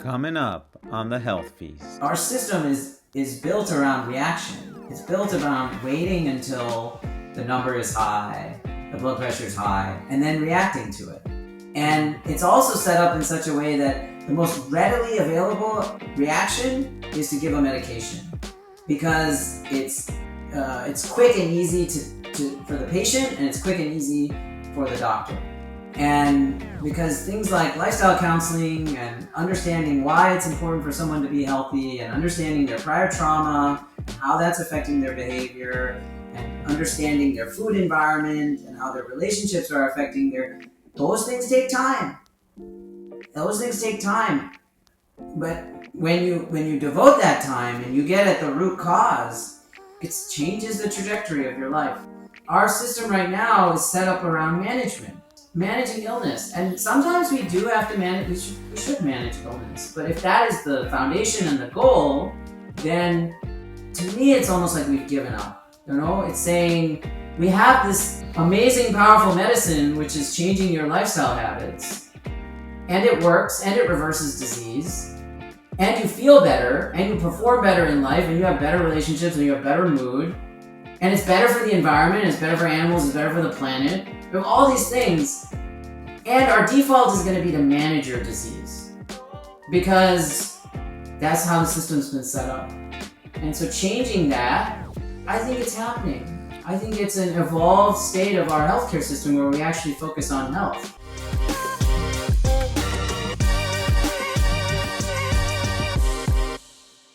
Coming up on the Health Feast. Our system is built around reaction. It's built around waiting until the number is high, the blood pressure is high, and then reacting to it. And it's also set up in such a way that the most readily available reaction is to give a medication, because it's quick and easy for the patient, and it's quick and easy for the doctor. And because things like lifestyle counseling and understanding why it's important for someone to be healthy, and understanding their prior trauma, and how that's affecting their behavior, and understanding their food environment and how their relationships are affecting those things take time. Those things take time. But when you devote that time and you get at the root cause, it changes the trajectory of your life. Our system right now is set up around managing illness, and sometimes we do have to manage. We should manage illness, but if that is the foundation and the goal, then to me it's almost like we've given up. It's saying we have this amazing, powerful medicine which is changing your lifestyle habits, and it works, and it reverses disease, and you feel better, and you perform better in life, and you have better relationships, and you have better mood, and it's better for the environment, it's better for animals, it's better for the planet. We have all these things, and our default is going to be to manage your disease, because that's how the system's been set up. And so changing that, I think it's happening. I think it's an evolved state of our healthcare system where we actually focus on health.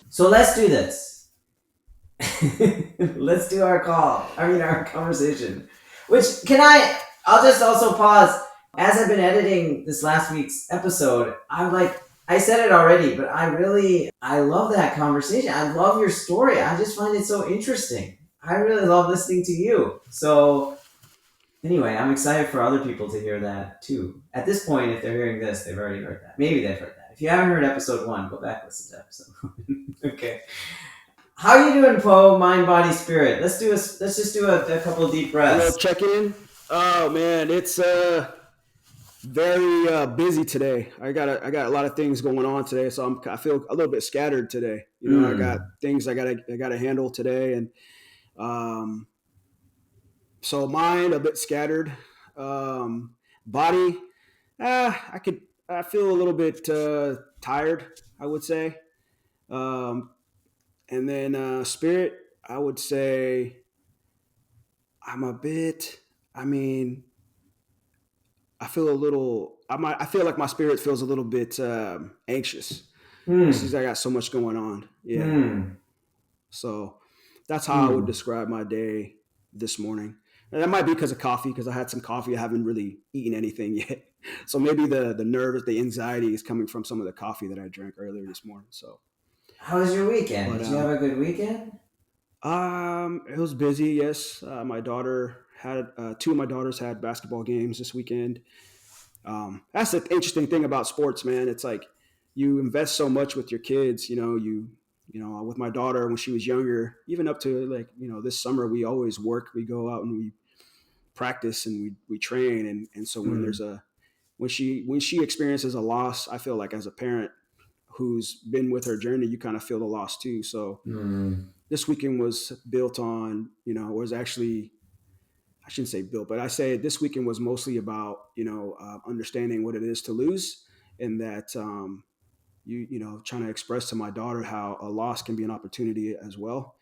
So let's do this. Let's do our conversation. I'll just also pause. As I've been editing this last week's episode, I said it already, but I love that conversation. I love your story. I just find it so interesting. I really love listening to you. So anyway, I'm excited for other people to hear that too. At this point, if they're hearing this, they've already heard that. Maybe they've heard that. If you haven't heard episode 1, go back and listen to episode 1. Okay. How are you doing, Poe? Mind, body, spirit. Let's just do a couple of deep breaths. Hello, check in. Oh man, it's very busy today. I got a lot of things going on today, so I feel a little bit scattered today. I got things I gotta handle today, and so mind a bit scattered. Body, I feel a little bit tired, I would say. And then spirit, I would say I feel like my spirit feels a little bit anxious. Since I got so much going on. Yeah. So that's how I would describe my day this morning. And that might be because of coffee, because I had some coffee. I haven't really eaten anything yet. So maybe the nerves, the anxiety is coming from some of the coffee that I drank earlier this morning. So how was your weekend? Did you have a good weekend? It was busy, yes. My daughter had two of my daughters had basketball games this weekend. That's the interesting thing about sports, man. It's like you invest so much with your kids. With my daughter when she was younger, even up to this summer, we always work. We go out and we practice and we train, and so when she experiences a loss, I feel like as a parent who's been with her journey, you kind of feel the loss too. So this weekend was built on, I shouldn't say built, but I say this weekend was mostly about, understanding what it is to lose, and that, trying to express to my daughter how a loss can be an opportunity as well.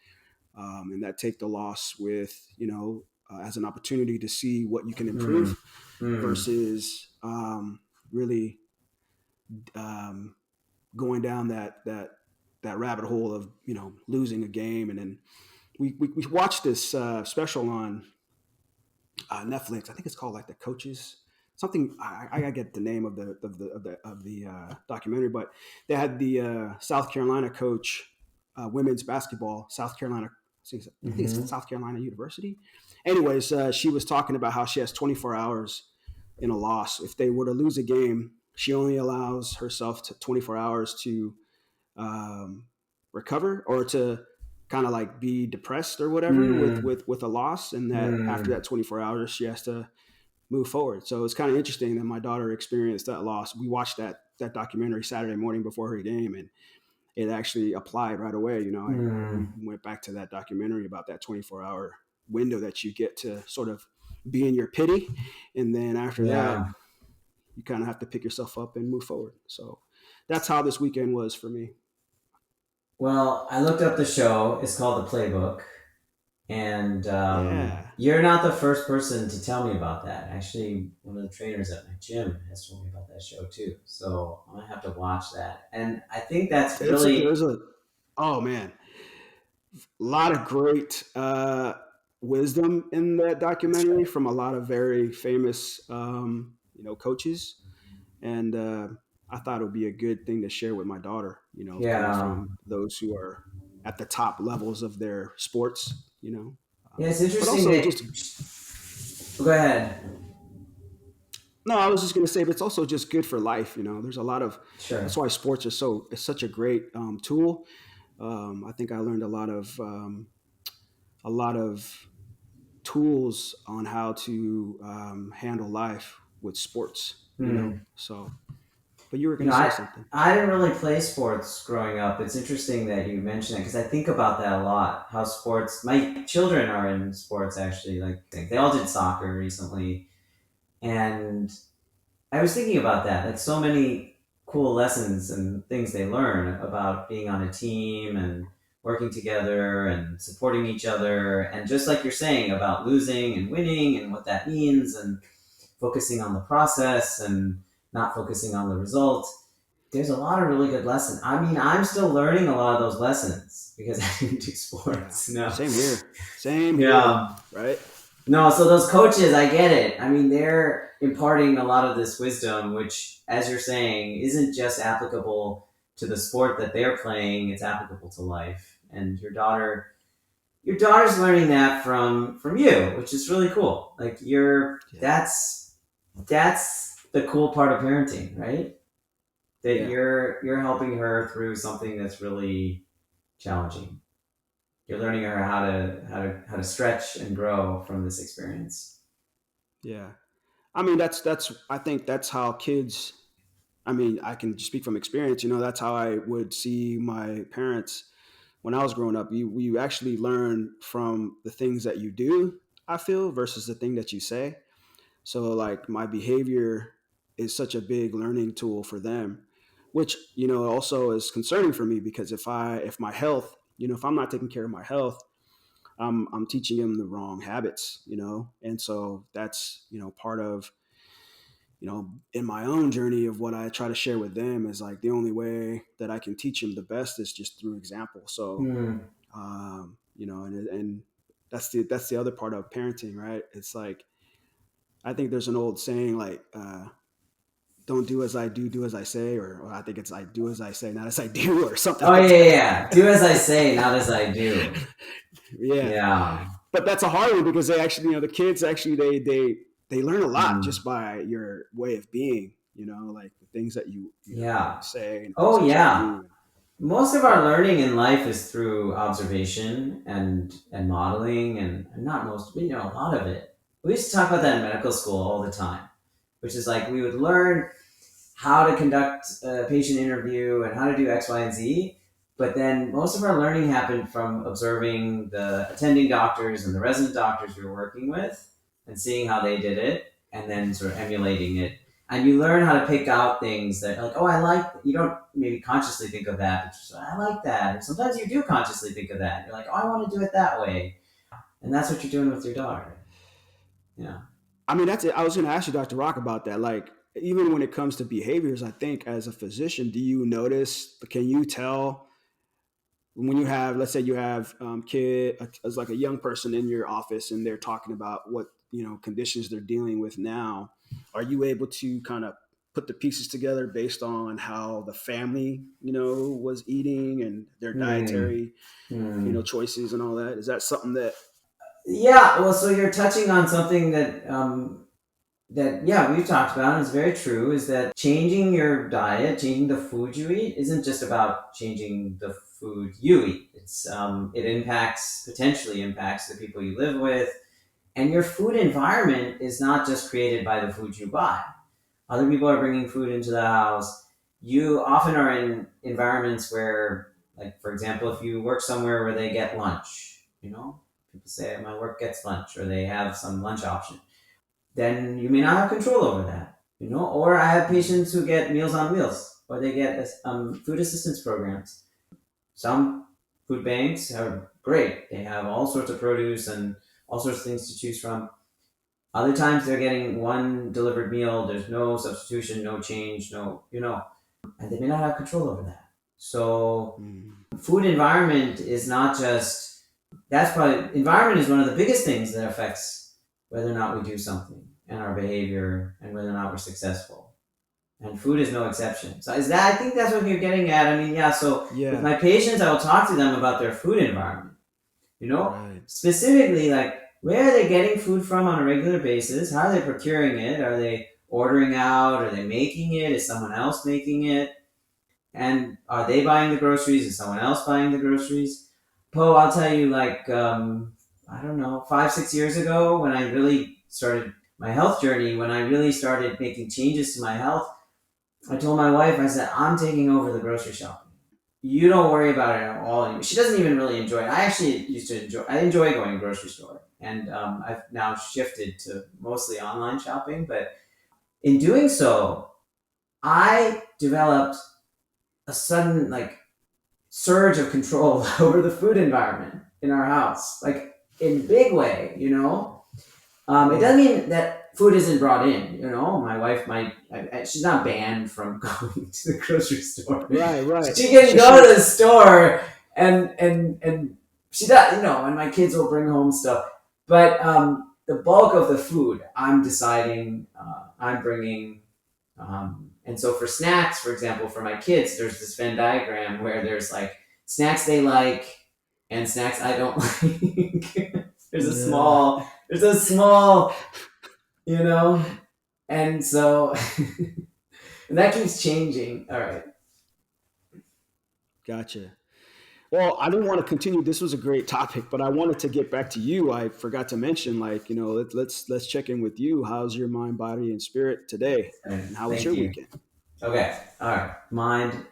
And that take the loss with, as an opportunity to see what you can improve versus really going down that rabbit hole of, losing a game. And then we watched this special on Netflix. I think it's called like The Coaches. Something I gotta get the name of the documentary, but they had the South Carolina coach, women's basketball, South Carolina. I think it's South Carolina University. Anyways, she was talking about how she has 24 hours in a loss. If they were to lose a game, she only allows herself 24 hours to recover or to kind of like be depressed or whatever with a loss, and that after that 24 hours she has to move forward. So it's kind of interesting that my daughter experienced that loss. We watched that that documentary Saturday morning before her game, and it actually applied right away. We went back to that documentary about that 24-hour window that you get to sort of be in your pity, and then after that, Yeah. you kind of have to pick yourself up and move forward. So that's how this weekend was for me. Well, I looked up the show. It's called The Playbook. And Yeah. you're not the first person to tell me about that. Actually, one of the trainers at my gym has told me about that show too. So I'm gonna have to watch that. And I think that's There's really, a oh man, a lot of great wisdom in that documentary from a lot of very famous coaches, and I thought it would be a good thing to share with my daughter. Coming yeah, from those who are at the top levels of their sports. yeah. It's But interesting also that. just Go ahead. no, I was just going to say, but it's also just good for life. There's a lot of Sure. that's why sports are it's such a great tool. I think I learned a lot of tools on how to handle life with sports. Hmm. So, but you were You going know, to say I something. I didn't really play sports growing up. It's interesting that you mention it because I think about that a lot. How sports. My children are in sports actually. Like they all did soccer recently, and I was thinking about that, like so many cool lessons and things they learn about being on a team and working together and supporting each other. And just like you're saying about losing and winning and what that means and focusing on the process and not focusing on the result. There's a lot of really good lessons. I mean, I'm still learning a lot of those lessons because I didn't do Yeah. sports. No. Same here. Same here. Yeah. Right. No, so those coaches, I get it. I mean, they're imparting a lot of this wisdom, which, as you're saying, isn't just applicable to the sport that they're playing; it's applicable to life. And your daughter's learning that from you, which is really cool. Like Yeah. that's the cool part of parenting, right? That Yeah. you're helping her through something that's really challenging. You're learning her how to stretch and grow from this experience. Yeah. I mean, that's I think that's how kids. I mean, I can speak from experience. That's how I would see my parents when I was growing up. You actually learn from the things that you do, I feel, versus the thing that you say. So like my behavior is such a big learning tool for them, which also is concerning for me because if my health, if I'm not taking care of my health, I'm teaching them the wrong habits, and so that's part of in my own journey of what I try to share with them is like the only way that I can teach them the best is just through example. So Hmm. and that's the other part of parenting, right? It's like I think there's an old saying like don't do as I do as I say, or I think it's I do as I say, not as I do, or something Oh like yeah, yeah, that. yeah. Do as I say, not as I do. Yeah, Yeah, but that's a hard one because they actually, the kids actually they learn a lot mm, just by your way of being. Like the things that you yeah. say and things Oh that you yeah. do. Most of our learning in life is through observation and modeling, and not most, but a lot of it. We used to talk about that in medical school all the time, which is like we would learn how to conduct a patient interview and how to do X, Y, and Z. But then most of our learning happened from observing the attending doctors and the resident doctors we were working with and seeing how they did it and then sort of emulating it. And you learn how to pick out things that, like, oh, I like, you don't maybe consciously think of that, but just, I like that. And sometimes you do consciously think of that. You're like, oh, I want to do it that way. And that's what you're doing with your daughter. Yeah. I mean, that's it. I was going to ask you, Dr. Rock, about that. Like, even when it comes to behaviors, I think as a physician, do you notice? Can you tell when you have, let's say, you have as like a young person in your office, and they're talking about what conditions they're dealing with now? Are you able to kind of put the pieces together based on how the family, was eating and their Hmm. dietary, Hmm. choices and all that? Is that something that? Yeah, well, so you're touching on something that yeah we've talked about, and it's very true. Is that changing your diet, changing the food you eat, isn't just about changing the food you eat. It impacts potentially impacts the people you live with, and your food environment is not just created by the food you buy. Other people are bringing food into the house. you often are in environments where, like, for example, if you work somewhere where they get lunch, people say my work gets lunch or they have some lunch option, then you may not have control over that, or I have patients who get Meals on Wheels or they get food assistance programs. Some food banks are great. They have all sorts of produce and all sorts of things to choose from. Other times they're getting one delivered meal. There's no substitution, no change, and they may not have control over that. So Mm. food environment is not just, that's probably, environment is one of the biggest things that affects whether or not we do something and our behavior and whether or not we're successful. And food is no exception. So I think that's what you're getting at. I mean, yeah, so with Yeah. my patients, I will talk to them about their food environment, Right. specifically like where are they getting food from on a regular basis? How are they procuring it? Are they ordering out? Are they making it? Is someone else making it? And are they buying the groceries? Is someone else buying the groceries? Poe, I'll tell you, like, I don't know, 5, 6 years ago, when I really started my health journey, when I really started making changes to my health, I told my wife, I said, I'm taking over the grocery shopping. You don't worry about it at all anymore. She doesn't even really enjoy it. I actually I enjoy going to the grocery store. And I've now shifted to mostly online shopping. But in doing so, I developed a sudden, like, surge of control over the food environment in our house, like in a big way. It doesn't mean that food isn't brought in. My wife might, she's not banned from going to the grocery store. Right. Right. She can So go she. to the store and she does, and my kids will bring home stuff. But the bulk of the food, I'm deciding, I'm bringing. And so for snacks, for example, for my kids, there's this Venn diagram where there's like snacks they like and snacks I don't like. Yeah. There's a small, you know, and so and that keeps changing. All right. Gotcha. Well, I didn't want to continue. This was a great topic, but I wanted to get back to you. I forgot to mention, like, let's check in with you. How's your mind, body, and spirit today? And how was Thank your you. weekend? Okay. All right. Mind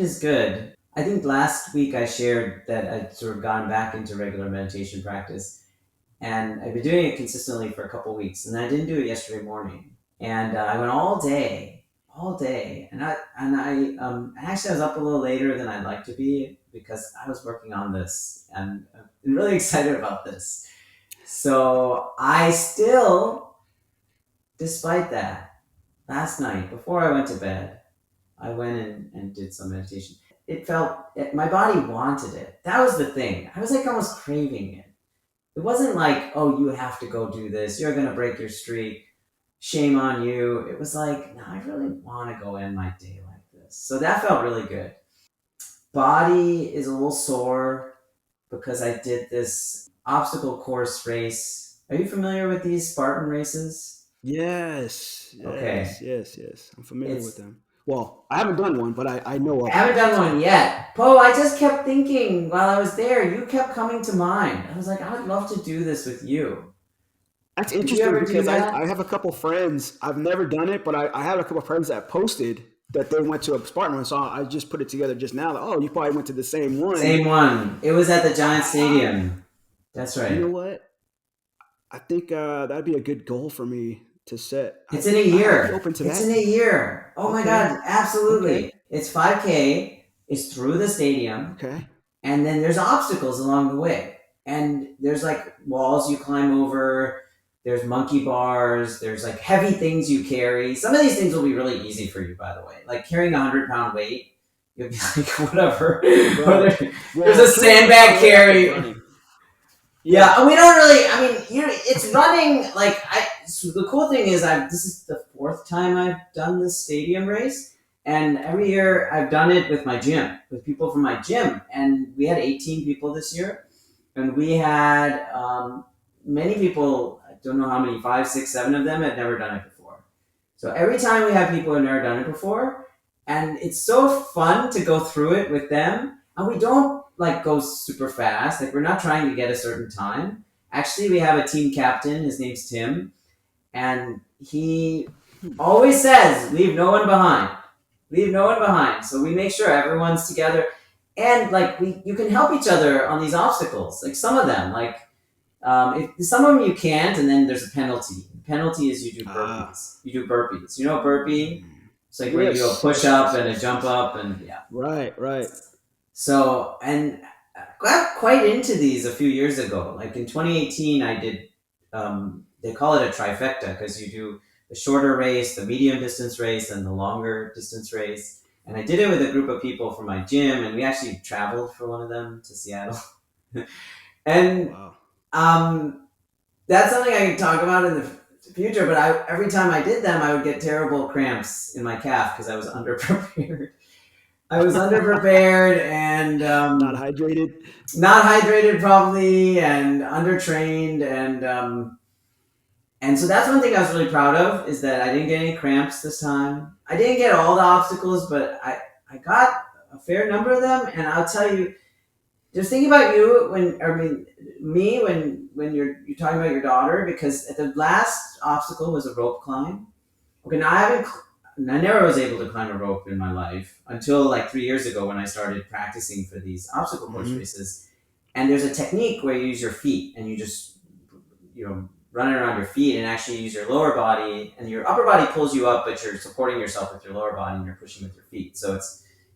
is good. I think last week I shared that I'd sort of gone back into regular meditation practice, and I've been doing it consistently for a couple weeks, and I didn't do it yesterday morning, and I went all day, and actually I was up a little later than I'd like to be because I was working on this, and I'm really excited about this. So I still, despite that, last night before I went to bed, I went and did some meditation. My body wanted it. That was the thing. I was like almost craving it. It wasn't like, oh, you have to go do this. You're going to break your streak. Shame on you. It was like, no, I really want to go in my day like this. So that felt really good. Body is a little sore because I did this obstacle course race. Are you familiar with these Spartan races? Yes, Okay. yes, yes, yes. I'm familiar with It's them. Well, I haven't done one, but I know I of them, haven't I should done say. one yet. Poe, I just kept thinking while I was there, you kept coming to mind. I was like, I would love to do this with you. That's Did you interesting ever do because that? I have a couple friends. I've never done it, but I have a couple friends that posted that they went to a Spartan run. So I just put it together just now. Like, oh, you probably went to the same one. Same one. It was at the Giant Ah, Stadium. That's you know right. what? I think that'd be a good goal for me to set. It's in a I'd be year. open to It's in that. a year. Oh my Okay. God, Okay. absolutely. It's 5K. It's through the stadium. Okay. And then there's obstacles along the way. And there's like walls you climb over. There's monkey bars. There's like heavy things you carry. Some of these things will be really easy for you, by the way. Like carrying a 100-pound weight, you'll be like, whatever. Right. There's a Well, carrying a 100 pound sandbag weight, I think carry. running. Yeah, Yeah. and we don't really. I mean, it's running. Like, so the cool thing is, this is the fourth time I've done this stadium race, and every year I've done it with my gym, with people from my gym, and we had 18 people this year, and we had many people. I don't know how many, 5, 6, 7 of them had never done it before. So every time we have people who have never done it before, and it's so fun to go through it with them, and we don't like go super fast. Like we're not trying to get a certain time. Actually, we have a team captain. His name's Tim, and he always says, leave no one behind. Leave no one behind. So we make sure everyone's together. And like you can help each other on these obstacles. Like some of them, like if some of them you can't, and then there's a penalty. The penalty is you do Ah, burpees. You do burpees. You know burpee? It's like where you do a yes, push yes, up yes, and a yes. jump up, and yeah. Right, right. So and got quite into these a few years ago. Like in 2018, I did. They call it a trifecta because you do the shorter race, the medium distance race, and the longer distance race. And I did it with a group of people from my gym, and we actually traveled for one of them to Seattle. And Wow. um, that's something I can talk about in the future. But every time I did them, I would get terrible cramps in my calf because I was underprepared. I was underprepared and Not hydrated. not hydrated probably and undertrained and so that's one thing I was really proud of is that I didn't get any cramps this time. I didn't get all the obstacles, but I got a fair number of them. And I'll tell you, just think about you when you're talking about your daughter because at the last obstacle was a rope climb. Okay, now I never was able to climb a rope in my life until like 3 years ago when I started practicing for these obstacle course Hmm. races. And there's a technique where you use your feet and you just run it around your feet and actually use your lower body and your upper body pulls you up, but you're supporting yourself with your lower body and you're pushing with your feet. So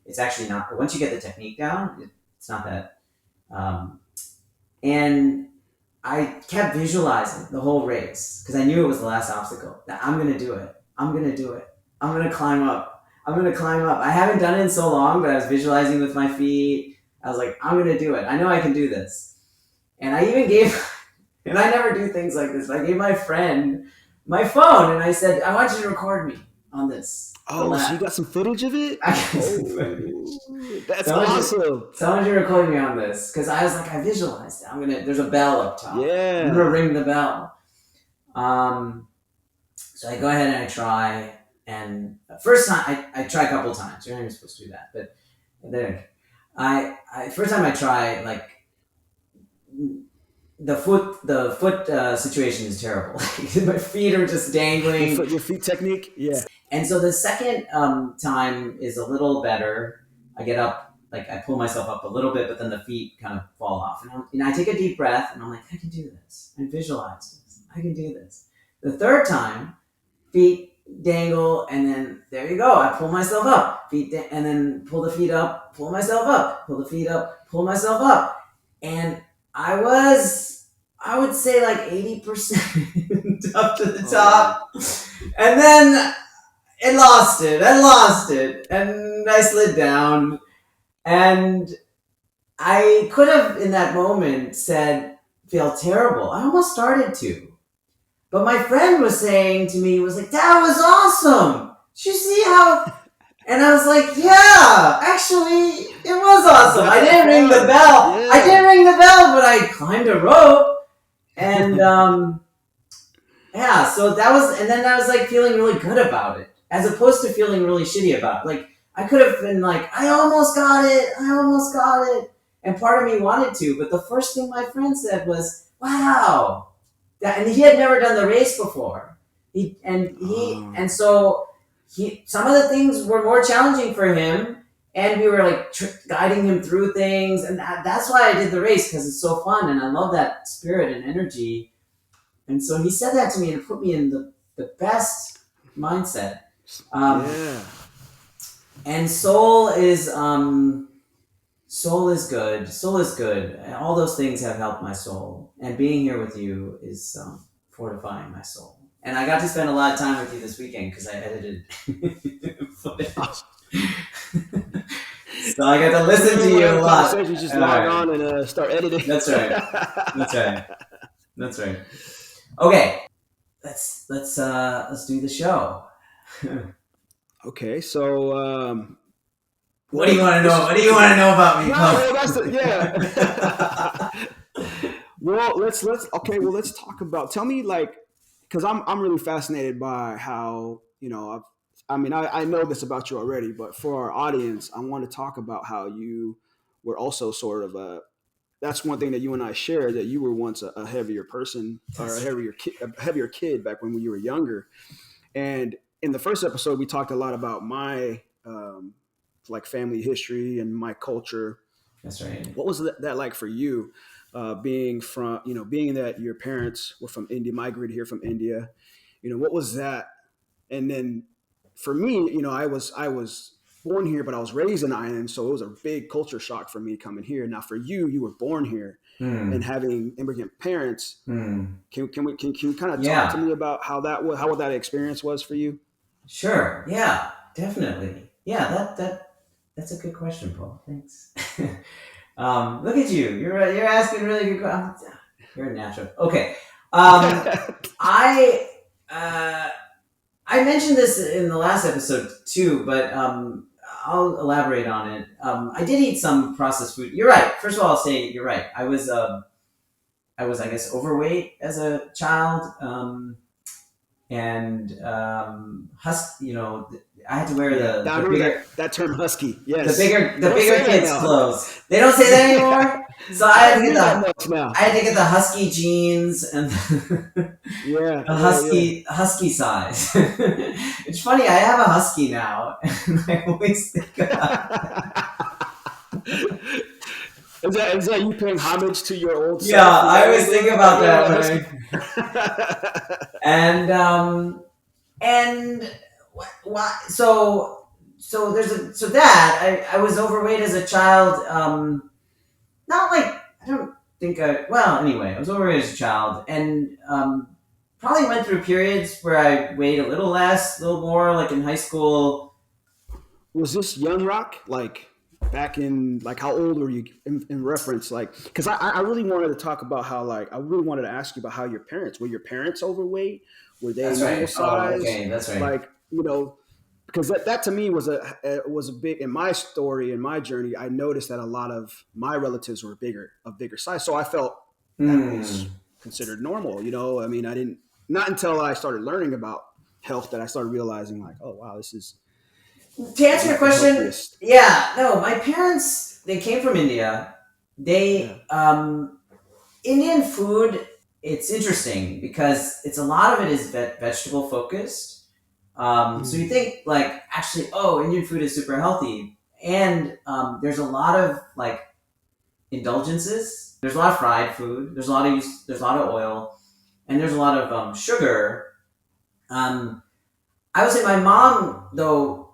it's actually not once you get the technique down, it's not that. Um, and I kept visualizing the whole race because I knew it was the last obstacle. That I'm gonna do it. I'm gonna do it. I'm gonna climb up. I'm gonna climb up. I haven't done it in so long, but I was visualizing with my feet. I was like, I'm gonna do it. I know I can do this. And I even gave, and I never do things like this, but I gave my friend my phone and I said, I want you to record me on this. The Oh, so you lap. got some footage of it? I got some footage. Oh, that's Someone should, awesome. someone should record me on this because I was like, I visualized it. There's a bell up top. I'm gonna Yeah. ring the bell. So I go ahead and I try, and first time I try a couple times. You're not even supposed to do that, but there. First time I try, like the foot situation is terrible. My feet are just dangling, Your feet technique? Yeah. and so the second time is a little better. I get up, like I pull myself up a little bit, but then the feet kind of fall off. And I take a deep breath, and I'm like, I can do this. I visualize this. I can do this. The third time, feet dangle, and then there you go. I pull myself up, and then pull the feet up, pull myself up, pull the feet up, pull myself up, and I would say like 80% up to the Oh, top, and then it lost it. I lost it, and I slid down, and I could have in that moment said, "Feel terrible." I almost started to, but my friend was saying to me, was like, that was awesome. Did you see how? And I was like, yeah, actually, it was you awesome. got I that didn't ring the far. bell. I Yeah. didn't ring the bell, but I climbed a rope. And yeah, so that was, and then I was like feeling really good about it, as opposed to feeling really shitty about it. Like, I could have been like, I almost got it. I almost got it. And part of me wanted to, but the first thing my friend said was, wow, and he had never done the race before. And so some of the things were more challenging for him, and we were like guiding him through things, and that's why I did the race because it's so fun, and I love that spirit and energy. And so he said that to me, and it put me in the best mindset. Um, Yeah. and soul is good. Soul is good. And all those things have helped my soul. And being here with you is fortifying my soul. And I got to spend a lot of time with you this weekend because I edited footage. So I got to listen to you a lot. Conversation, just All log right. on and start editing. That's right. That's right. That's right. Okay. Let's do the show. Okay, so What do you want to know? What do you want to know about me? no, well, yeah. Well, let's okay. Well, let's talk about. Tell me, like, because I'm really fascinated by how I know this about you already, but for our audience, I want to talk about how you were also sort of a. That's one thing that you and I shared, that you were once a heavier person or a heavier kid back when you were younger, and in the first episode, we talked a lot about my like family history and my culture. That's right. What was that like for you, being from, being that your parents were from India, migrated here from India? What was that? And then for me, I was born here, but I was raised in Ireland, so it was a big culture shock for me coming here. Now, for you, you were born here and Hmm. having immigrant parents. Hmm. Can you kind of talk to Yeah. me about how that experience was for you? Sure. Yeah. Definitely. Yeah. That's a good question, Paul. Thanks. Look at you. You're asking really good questions. You're a natural. Okay. Um, I uh, I mentioned this in the last episode too, but I'll elaborate on it. I did eat some processed food. You're right. First of all, I'll say you're right. I guess overweight as a child, and I had to wear Yeah, I the remember bigger that term husky. the Yes, bigger they the don't say bigger that kids' now. clothes. They don't say that anymore. So I I had to don't get hear that the much now. I had to get the husky jeans and Yeah, the yeah, yeah. husky size. It's funny. I have a husky now, and I always think about. Is that you paying homage to your old Yeah, self? Is I that what always you're think doing? about Yeah, that husky. when and why so there's a so that I was overweight as a child. Not like I don't think I well anyway I was overweight as a child and probably went through periods where I weighed a little less, a little more, like in high school. Was this young rock like back in, like, how old were you in reference, like, because I really wanted to talk about how, like, I really wanted to ask you about how your parents overweight, were they That's normal right. Oh, size, okay, that's right. like, because that to me was a big in my story, in my journey. I noticed that a lot of my relatives were of bigger size, so I felt that was Hmm. considered normal. I mean, I didn't, not until I started learning about health that I started realizing, like, oh wow, this is To answer your not the question, healthiest. yeah, no, my parents they came from India. Yeah. They Indian food. It's interesting because it's a lot of it is vegetable focused. So you Mm. think like actually, oh, Indian food is super healthy, and there's a lot of like indulgences. There's a lot of fried food. There's a lot of oil, and there's a lot of sugar. Um, I would say my mom though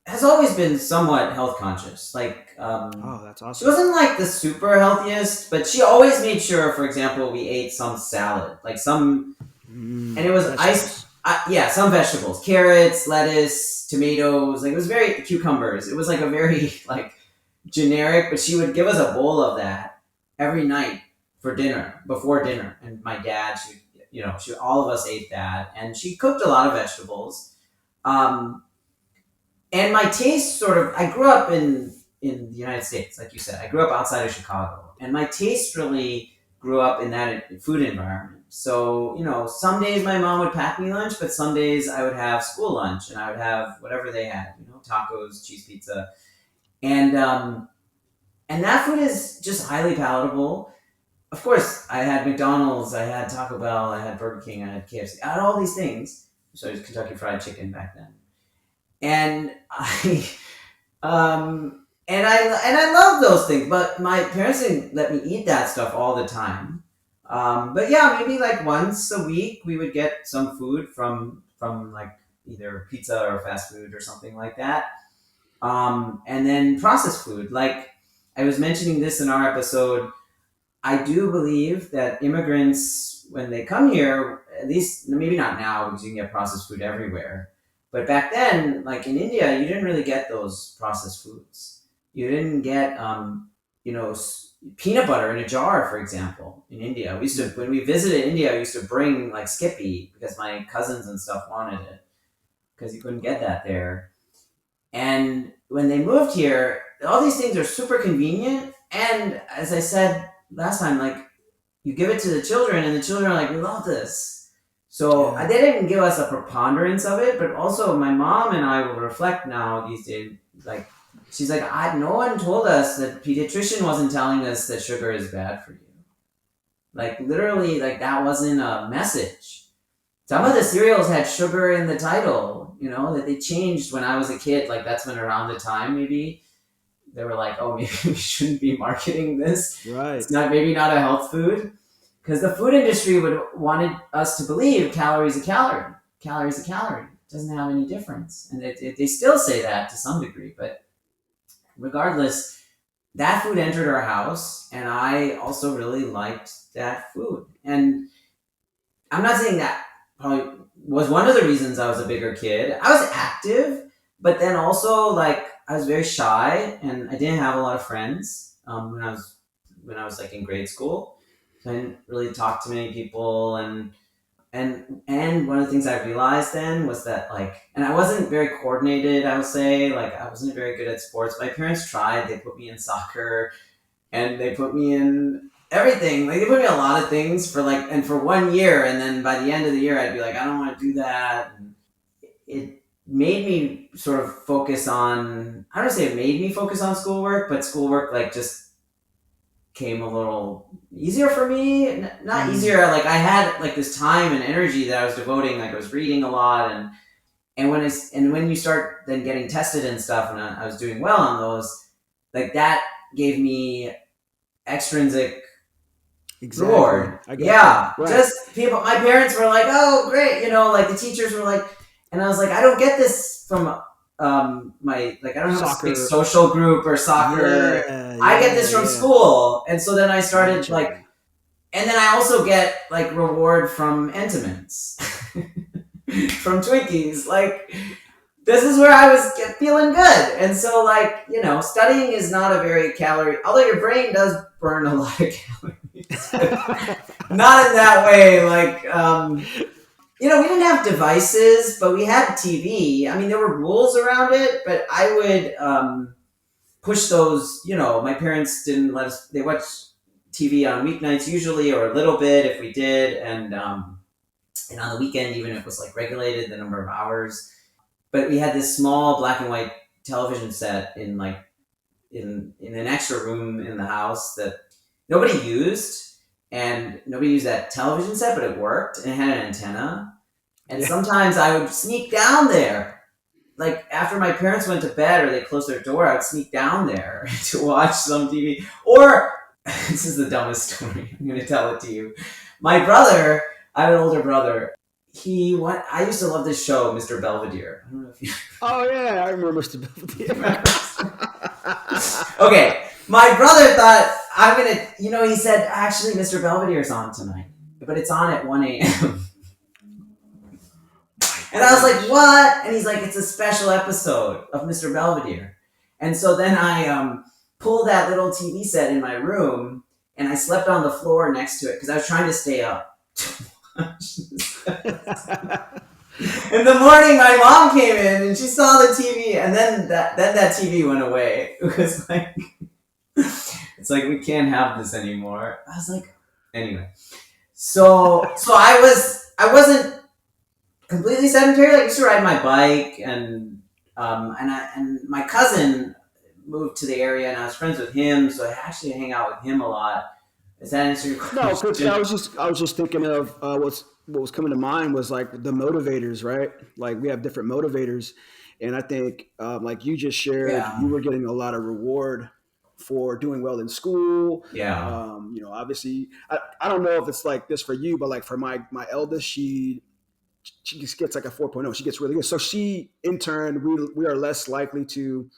has always been somewhat health conscious. Like Oh, that's she awesome. wasn't like the super healthiest, but she always made sure, for example, we ate some salad, like some, and it was ice. Vegetables. Yeah, some vegetables, carrots, lettuce, tomatoes. Like it was very cucumbers. It was like a very like generic, but she would give us a bowl of that every night for dinner, before dinner. And my dad, all of us ate that, and she cooked a lot of vegetables. Um, and my taste sort of, I grew up in the United States, like you said. I grew up outside of Chicago, and my taste really grew up in that food environment. So some days my mom would pack me lunch, but some days I would have school lunch, and I would have whatever they had, tacos, cheese pizza, and that food is just highly palatable. Of course, I had McDonald's, I had Taco Bell, I had Burger King, I had KFC, I had all these things. So I was Kentucky Fried Chicken back then, and I love those things. But my parents didn't let me eat that stuff all the time. But yeah, maybe like once a week we would get some food from like either pizza or fast food or something like that. And then processed food, like I was mentioning this in our episode. I do believe that immigrants, when they come here, at least maybe not now because you can get processed food everywhere, but back then, like in India, you didn't really get those processed foods. You didn't get, peanut butter in a jar, for example. In India, we used to when we visited India, we used to bring like Skippy because my cousins and stuff wanted it because you couldn't get that there. And when they moved here, all these things are super convenient. And as I said last time, like you give it to the children, and the children are like, "We love this." So Yeah. they didn't give us a preponderance of it, but also my mom and I will reflect now these days. Like she's like, no one told us that pediatrician wasn't telling us that sugar is bad for you. Like literally, like that wasn't a message. some of the cereals had sugar in the title, that they changed when I was a kid. Like that's when around the time maybe they were like, oh, maybe we shouldn't be marketing this. Right. It's not maybe not a health food, because the food industry would wanted us to believe calories a calorie, calories a calorie. It doesn't have any difference, and they still say that to some degree. But regardless, that food entered our house, and I also really liked that food. And I'm not saying that probably was one of the reasons I was a bigger kid. I was active, but then also like I was very shy and I didn't have a lot of friends when I was like in grade school. So I didn't really talk to many people, and one of the things I realized then was that like, and I wasn't very coordinated. I would say like I wasn't very good at sports. My parents tried. They put me in soccer and they put me in everything. Like they put me in a lot of things for like, and for 1 year, and then by the end of the year, I'd be like, I don't want to do that. And it made me sort of focus on. I don't want to say it made me focus on schoolwork, but schoolwork like just came a little easier for me. Not easier. Like I had like this time and energy that I was devoting. Like I was reading a lot, and when you start then getting tested and stuff, and I was doing well on those, like that gave me extrinsic Exactly. reward. I got Yeah, that. Right. just people. My parents were like, "Oh, great," like the teachers were like, and I was like, I don't get this from my like I don't have a big Soccer. social group or soccer. Yeah, I get this from yeah. school, and so then I started Gotcha. like, and then I also get like reward from Entenmann's, from Twinkies. Like this is where I was feeling good, and so like studying is not a very calorie. Although your brain does burn a lot of calories, not in that way. Like we didn't have devices, but we had TV. I mean, there were rules around it, but I would push those. My parents didn't let us. They watched TV on weeknights usually, or a little bit if we did, and on the weekend, even if it was like regulated the number of hours. But we had this small black and white television set in like in an extra room in the house that nobody used, and nobody used that television set, but it worked and it had an antenna. And Yeah. sometimes I would sneak down there, like after my parents went to bed or they closed their door, I would sneak down there to watch some TV. Or this is the dumbest story. I'm going to tell it to you. My brother, I have an older brother. I used to love this show, Mr. Belvedere. I don't know if you. Oh yeah, I remember Mr. Belvedere. Okay, my brother thought I'm gonna. He said actually Mr. Belvedere's on tonight, but it's on at 1 a.m. And I was like, what? And he's like, it's a special episode of Mr. Belvedere. And so then I pulled that little TV set in my room and I slept on the floor next to it because I was trying to stay up to watch this episode. In the morning, my mom came in and she saw the TV, and then that TV went away. It was like, it's like we can't have this anymore. I was like, anyway. So I wasn't completely sedentary. Like I used to ride my bike, and my cousin moved to the area, and I was friends with him, so I actually hang out with him a lot. Is that answer your question? No, because I was just thinking of what was coming to mind was like the motivators, right? Like we have different motivators, and I think like you just shared, Yeah. you were getting a lot of reward for doing well in school. Yeah. Obviously, I don't know if it's like this for you, but like for my eldest, she just gets like a 4.0. She gets really good. So she, in turn, we are less likely to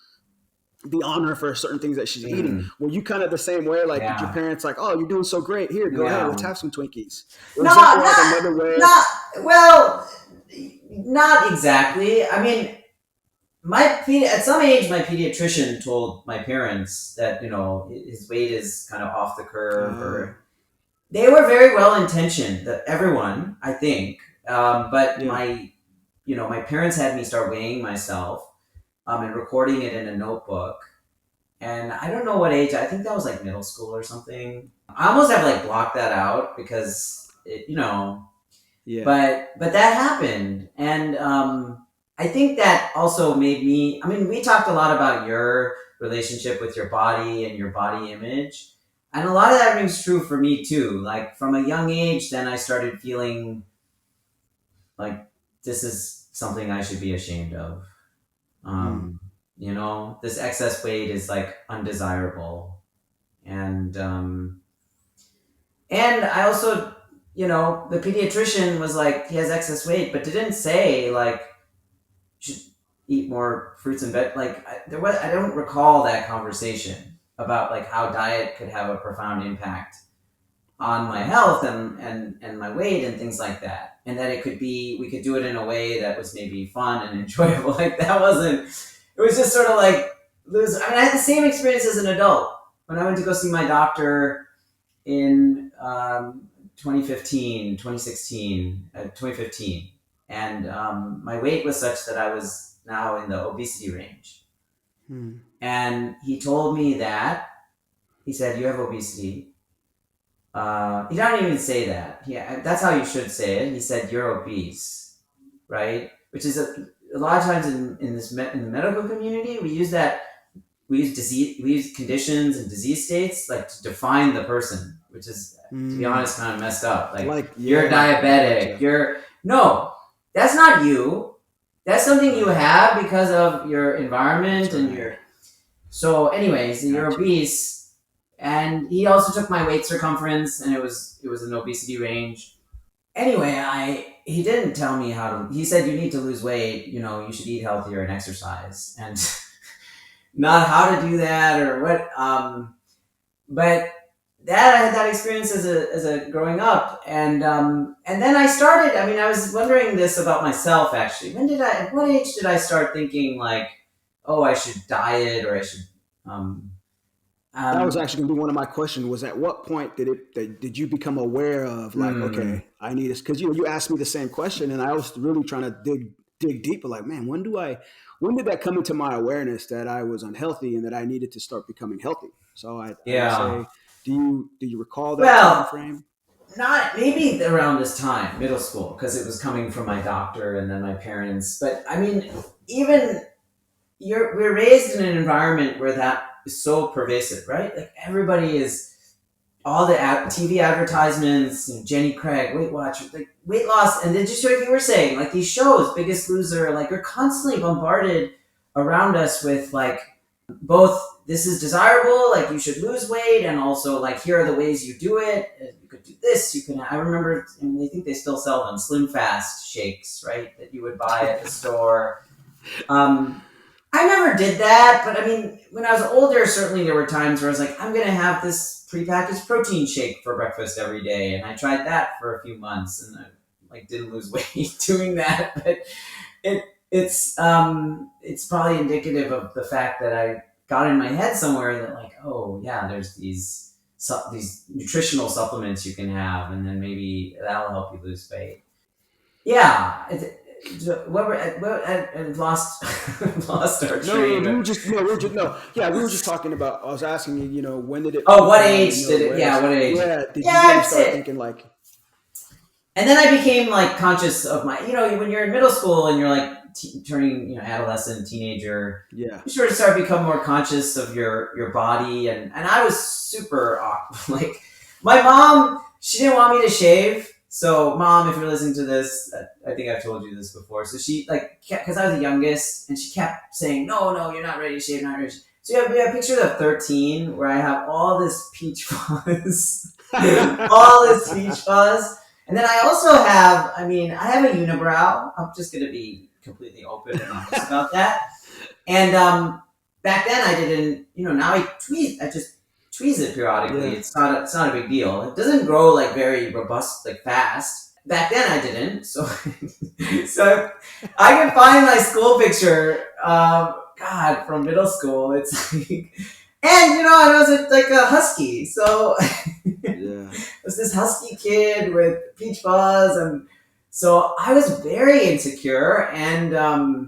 be on her for certain things that she's eating. Were you kind of the same way? Like, did your Yeah. parents like, oh, you're doing so great. Here, go ahead, let's have some Twinkies. Or No, is that more like another way? Not exactly. I mean, at some age, my pediatrician told my parents that his weight is kind of off the curve. They were very well intentioned. That everyone, I think, but Yeah. my parents had me start weighing myself, and recording it in a notebook. And I don't know what age. I think that was like middle school or something. I almost have like blocked that out because Yeah. But that happened, and I think that also made me. I mean, we talked a lot about your relationship with your body and your body image, and a lot of that rings true for me too. Like from a young age, then I started feeling like this is something I should be ashamed of. Mm. Um, this excess weight is like undesirable, and I also, the pediatrician was like, he has excess weight, but didn't say like you should eat more fruits and veg. Like I don't recall that conversation about like how diet could have a profound impact on my health and my weight and things like that, and that we could do it in a way that was maybe fun and enjoyable. Like that wasn't. It was just sort of like lose. I mean, I had the same experience as an adult when I went to go see my doctor in 2015, 2016, 2015, and my weight was such that I was now in the obesity range. Mm. And he told me that he said, "You have obesity." He didn't even say that. Yeah, that's how you should say it. He said, "You're obese," right? Which is a lot of times in the medical community, we use that. We use conditions and disease states like to define the person, which is, to be honest, kind of messed up. Like you're diabetic. Gotcha. You're no, that's not you. That's something you have because of your environment That's and right. your. So, anyways, you're Gotcha. obese, and he also took my weight circumference, and it was an obesity range. Anyway, he didn't tell me how to. He said you need to lose weight. You should eat healthier and exercise, and not how to do that or what. But that I had that experience as a growing up, and then I started. I mean, I was wondering this about myself actually. At what age did I start thinking like, oh, I should diet or I should. Um, That was um, actually going to be one of my questions. Was at what point did you become aware of like, hmm, okay, I need this? Because you asked me the same question, and I was really trying to dig deeper. Like, man, when did that come into my awareness that I was unhealthy and that I needed to start becoming healthy? So I would yeah. say, do you recall that time Well, frame? not maybe around this time, middle school, because it was coming from my doctor and then my parents. But I mean, even we're raised in an environment where that is so pervasive, right? Like everybody is all the TV advertisements, Jenny Craig, Weight Watchers, like weight loss, and then just like you were saying, like these shows, Biggest Loser, like you're constantly bombarded around us with like both this is desirable, like you should lose weight, and also like here are the ways you do it. You could do this. You can. I remember, and I think they still sell them, Slim Fast shakes, right? That you would buy at the store. Um, I never did that, but I mean, when I was older, certainly there were times where I was like, I'm gonna have this prepackaged protein shake for breakfast every day, and I tried that for a few months, and I like didn't lose weight doing that. But it it's probably indicative of the fact that I got in my head somewhere that like, oh yeah, there's these nutritional supplements you can have, and then maybe that'll help you lose weight. Yeah, I lost lost our No, train. we were just no, yeah, we were just talking about. I was asking you, when did it Oh, what become in age your did it? Yeah, awareness? what age? Yeah, did Yeah, you really I'd start say. thinking like, And then I became like conscious of my, when you're in middle school and you're like turning, adolescent, teenager, yeah, you sort of start to become more conscious of your body. And I was super awkward. Like my mom, she didn't want me to shave. So mom, if you're listening to this, I think I've told you this before. So she like, because I was the youngest, and she kept saying, no, you're not ready to shave, not ready to shave. So we have pictures of 13 where I have all this peach fuzz, all this peach fuzz. And then I also have, I have a unibrow. I'm just going to be completely open and honest about that. And back then I didn't, now I just tweeze it periodically. yeah. It's not a big deal. It doesn't grow like very robust, like fast. Back then I didn't. So, so I can find my school picture, God, from middle school. It's like, and I was like a husky. So Yeah. was this husky kid with peach fuzz, and so I was very insecure, and I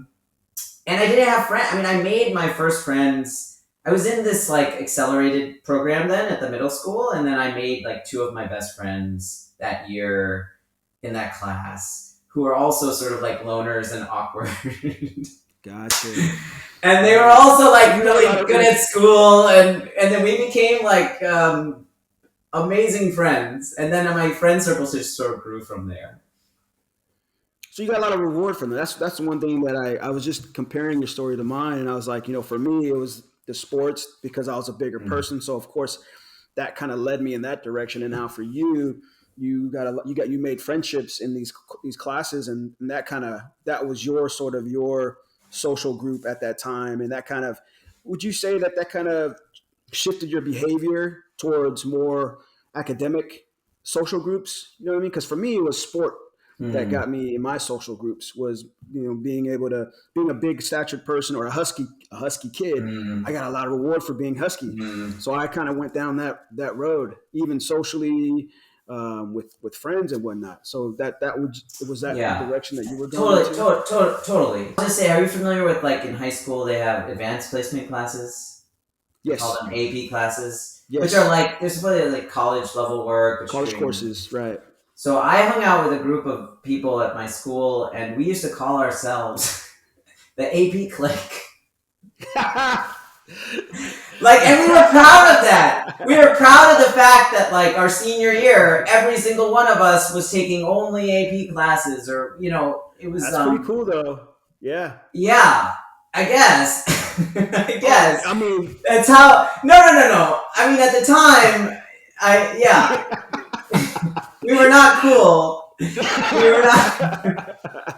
didn't have friends. I made my first friends. I was in this like accelerated program then at the middle school, and then I made like two of my best friends that year in that class who were also sort of like loners and awkward. Gotcha. And they were also like You had a really lot of good at school, and then we became like amazing friends, and then my friend circle just sort of grew from there. So you got a lot of reward from it. That's the one thing that I was just comparing your story to mine, and I was like, for me, it was the sports because I was a bigger person. So of course, that kind of led me in that direction. And now for you, you made friendships in these classes, and that was your sort of your social group at that time, and that kind of would you say that kind of shifted your behavior towards more academic social groups? You know what I mean? Because for me, it was sport that Mm, got me in my social groups was being able to being a big statured person or a husky kid. mm, I got a lot of reward for being husky, mm. so I kind of went down that road, even socially, with friends and whatnot. So was that the Yeah. direction that you were going Totally, into? totally. I'll just say, are you familiar with like in high school they have advanced placement classes? They call Yes, them AP classes, which are yes, like they're supposedly like college level work, but college you're doing. courses, right? So I hung out with a group of people at my school, and we used to call ourselves the AP clique. Like, and we were proud of that. We were proud of the fact that, like, our senior year, every single one of us was taking only AP classes, or it was That's pretty cool, though. Yeah. yeah, I guess. I Oh, guess I mean, that's how. No, no, no, no. I mean, at the time, yeah, we were not cool. We were not.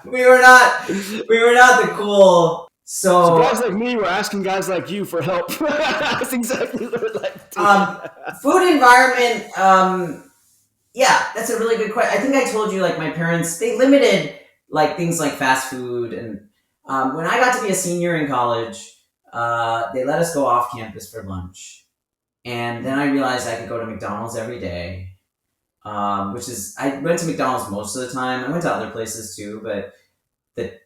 We were not. We were not the cool. so So, guys like me were asking guys like you for help. That's exactly what I'd like to um, food environment. Yeah, that's a really good question. I think I told you, like, my parents, they limited like things like fast food, and when I got to be a senior in college, they let us go off campus for lunch, and then I realized I could go to McDonald's every day. Which is, I went to McDonald's most of the time. I went to other places too, but the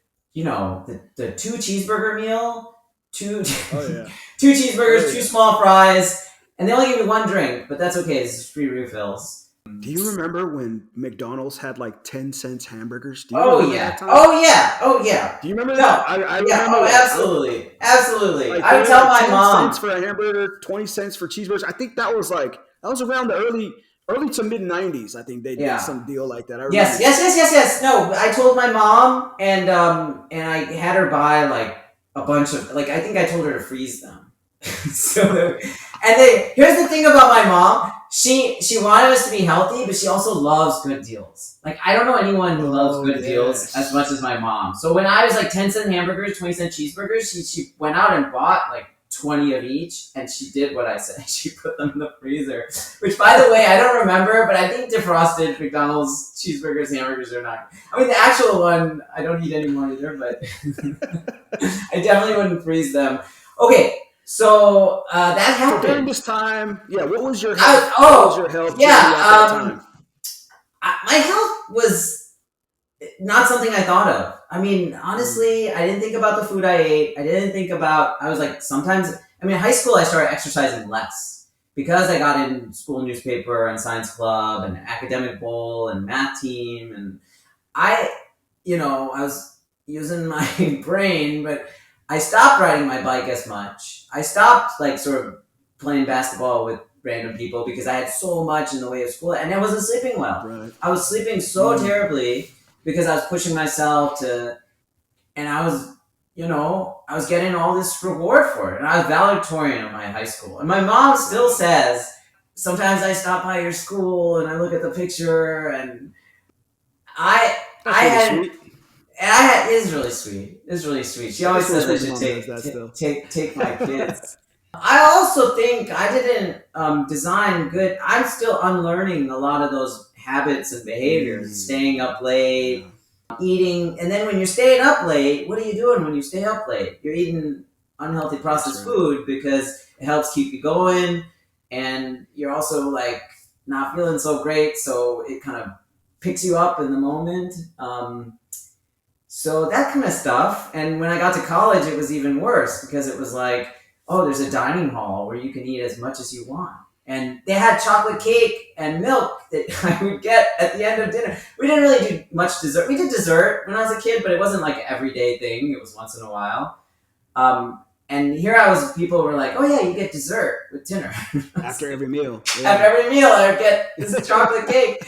the two cheeseburger meal, two Oh yeah. two Oh cheeseburgers, two yeah. small fries, and they only give me one drink, but that's okay. This is free refills. Do you remember when McDonald's had like 10 cents hamburgers? Do you Oh remember yeah, that time? oh yeah, oh yeah. Do you remember No, that? I yeah, remember oh that. absolutely, absolutely. Like I they would were tell like my 10 cents mom. for a hamburger, 20 cents for cheeseburgers. I think that was around the early to mid 90s. I think they did Yeah. some deal like that. I remember Yes, that. yes, yes, yes, yes. No, I told my mom, and I had her buy like a bunch of, like, I think I told her to freeze them. Here's the thing about my mom. She wanted us to be healthy, but she also loves good deals. Like, I don't know anyone who loves Oh good deals as much yes. as my mom. So when I was like 10-cent hamburgers, 20-cent cheeseburgers, she went out and bought like 20 of each, and she did what I said. She put them in the freezer. Which, by the way, I don't remember, but I think defrosted McDonald's cheeseburgers, hamburgers are not. I mean, the actual one, I don't eat anymore either, but I definitely wouldn't freeze them. Okay, so that So during happened. this time, yeah, what was your I, health? What was your oh, health journey at that yeah. time? My health was not something I thought of. I mean, Mm, honestly, I didn't think about the food I ate. I didn't think about. I was like, sometimes. I mean, in high school, I started exercising less because I got in school newspaper and science club and academic bowl and math team, and I, I was using my brain, but I stopped riding my bike as much. I stopped like sort of playing basketball with random people because I had so much in the way of school, and I wasn't sleeping well. right. I was sleeping so Mm. terribly because I was pushing myself to, and I was getting all this reward for it, and I was valedictorian in my high school. And my mom still says sometimes I stop by your school and I look at the picture, and I That's I really had sweet. it is really sweet. It's really sweet. She always That's really says I sweet. Your should mom does that still. take my kids. I also think I didn't design good. I'm still unlearning a lot of those habits and behaviors. Mm, Staying up late, yeah, eating, and then when you're staying up late, what are you doing when you stay up late? You're eating unhealthy that's processed right. food because it helps keep you going, and you're also like not feeling so great, so it kind of picks you up in the moment. So that kind of stuff. And when I got to college, it was even worse because it was like, oh, there's a dining hall where you can eat as much as you want. And they had chocolate cake and milk that I would get at the end of dinner. We didn't really do much dessert. We did dessert when I was a kid, but it wasn't like an everyday thing. It was once in a while. And here I was, people were like, oh yeah, you get dessert with dinner. After every meal. After Yeah. every meal, I would get this chocolate cake.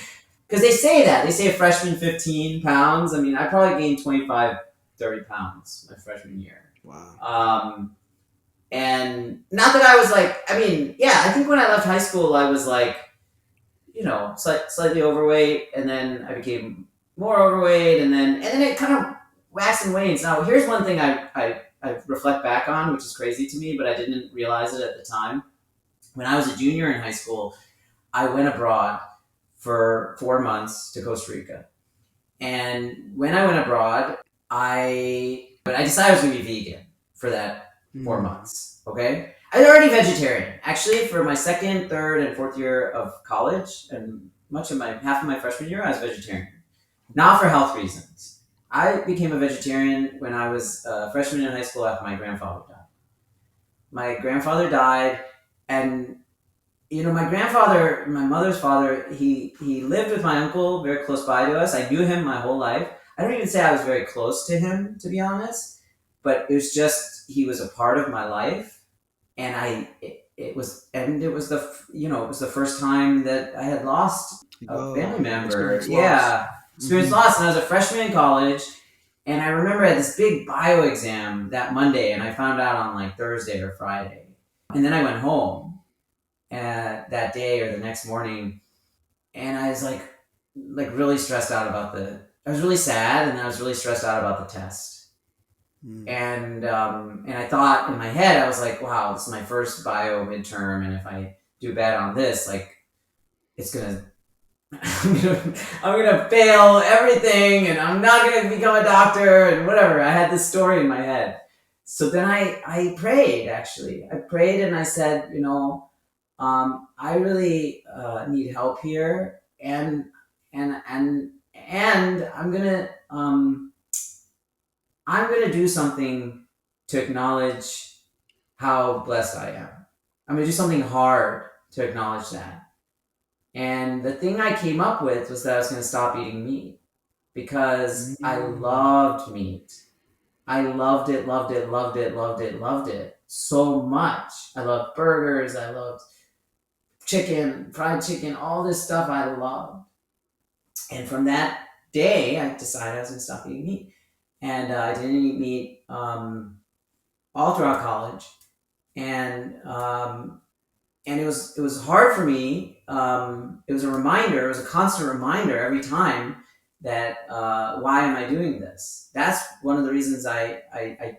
because they say that. They say a freshman 15 pounds. I mean, I probably gained 25, 30 pounds my freshman year. Wow. And not that I was like, I mean, yeah, I think when I left high school, I was like, slightly overweight, and then I became more overweight, and then it kind of waxed and wanes. Now, here's one thing I reflect back on, which is crazy to me, but I didn't realize it at the time. When I was a junior in high school, I went abroad for 4 months to Costa Rica. And when I went abroad, I decided I was going to be vegan for that 4 months. Okay? I was already vegetarian. Actually, for my second, third, and fourth year of college, and half of my freshman year, I was vegetarian. Not for health reasons. I became a vegetarian when I was a freshman in high school after my grandfather died. My grandfather died, and my grandfather, my mother's father, he lived with my uncle very close by to us. I knew him my whole life. I don't even say I was very close to him, to be honest, but it was just, he was a part of my life. And it was the first time that I had lost a family member. Experience loss. And I was a freshman in college, and I remember I had this big bio exam that Monday, and I found out on like Thursday or Friday. And then I went home that day or the next morning, and I was like really stressed out about I was really sad, and I was really stressed out about the test. And I thought in my head, I was like, wow, this is my first bio midterm, and if I do bad on this, like, I'm gonna fail everything, and I'm not gonna become a doctor, and whatever. I had this story in my head. So then I prayed, actually. I prayed, and I said, I really need help here, and I'm gonna do something to acknowledge how blessed I am. I'm gonna do something hard to acknowledge that. And the thing I came up with was that I was gonna stop eating meat, because I loved meat. I loved it, loved it, loved it, loved it, loved it so much. I loved burgers. I loved chicken, fried chicken, all this stuff I loved. And from that day, I decided I was gonna stop eating meat. And I didn't eat meat all throughout college, and it was hard for me. It was a reminder. It was a constant reminder every time that why am I doing this? That's one of the reasons I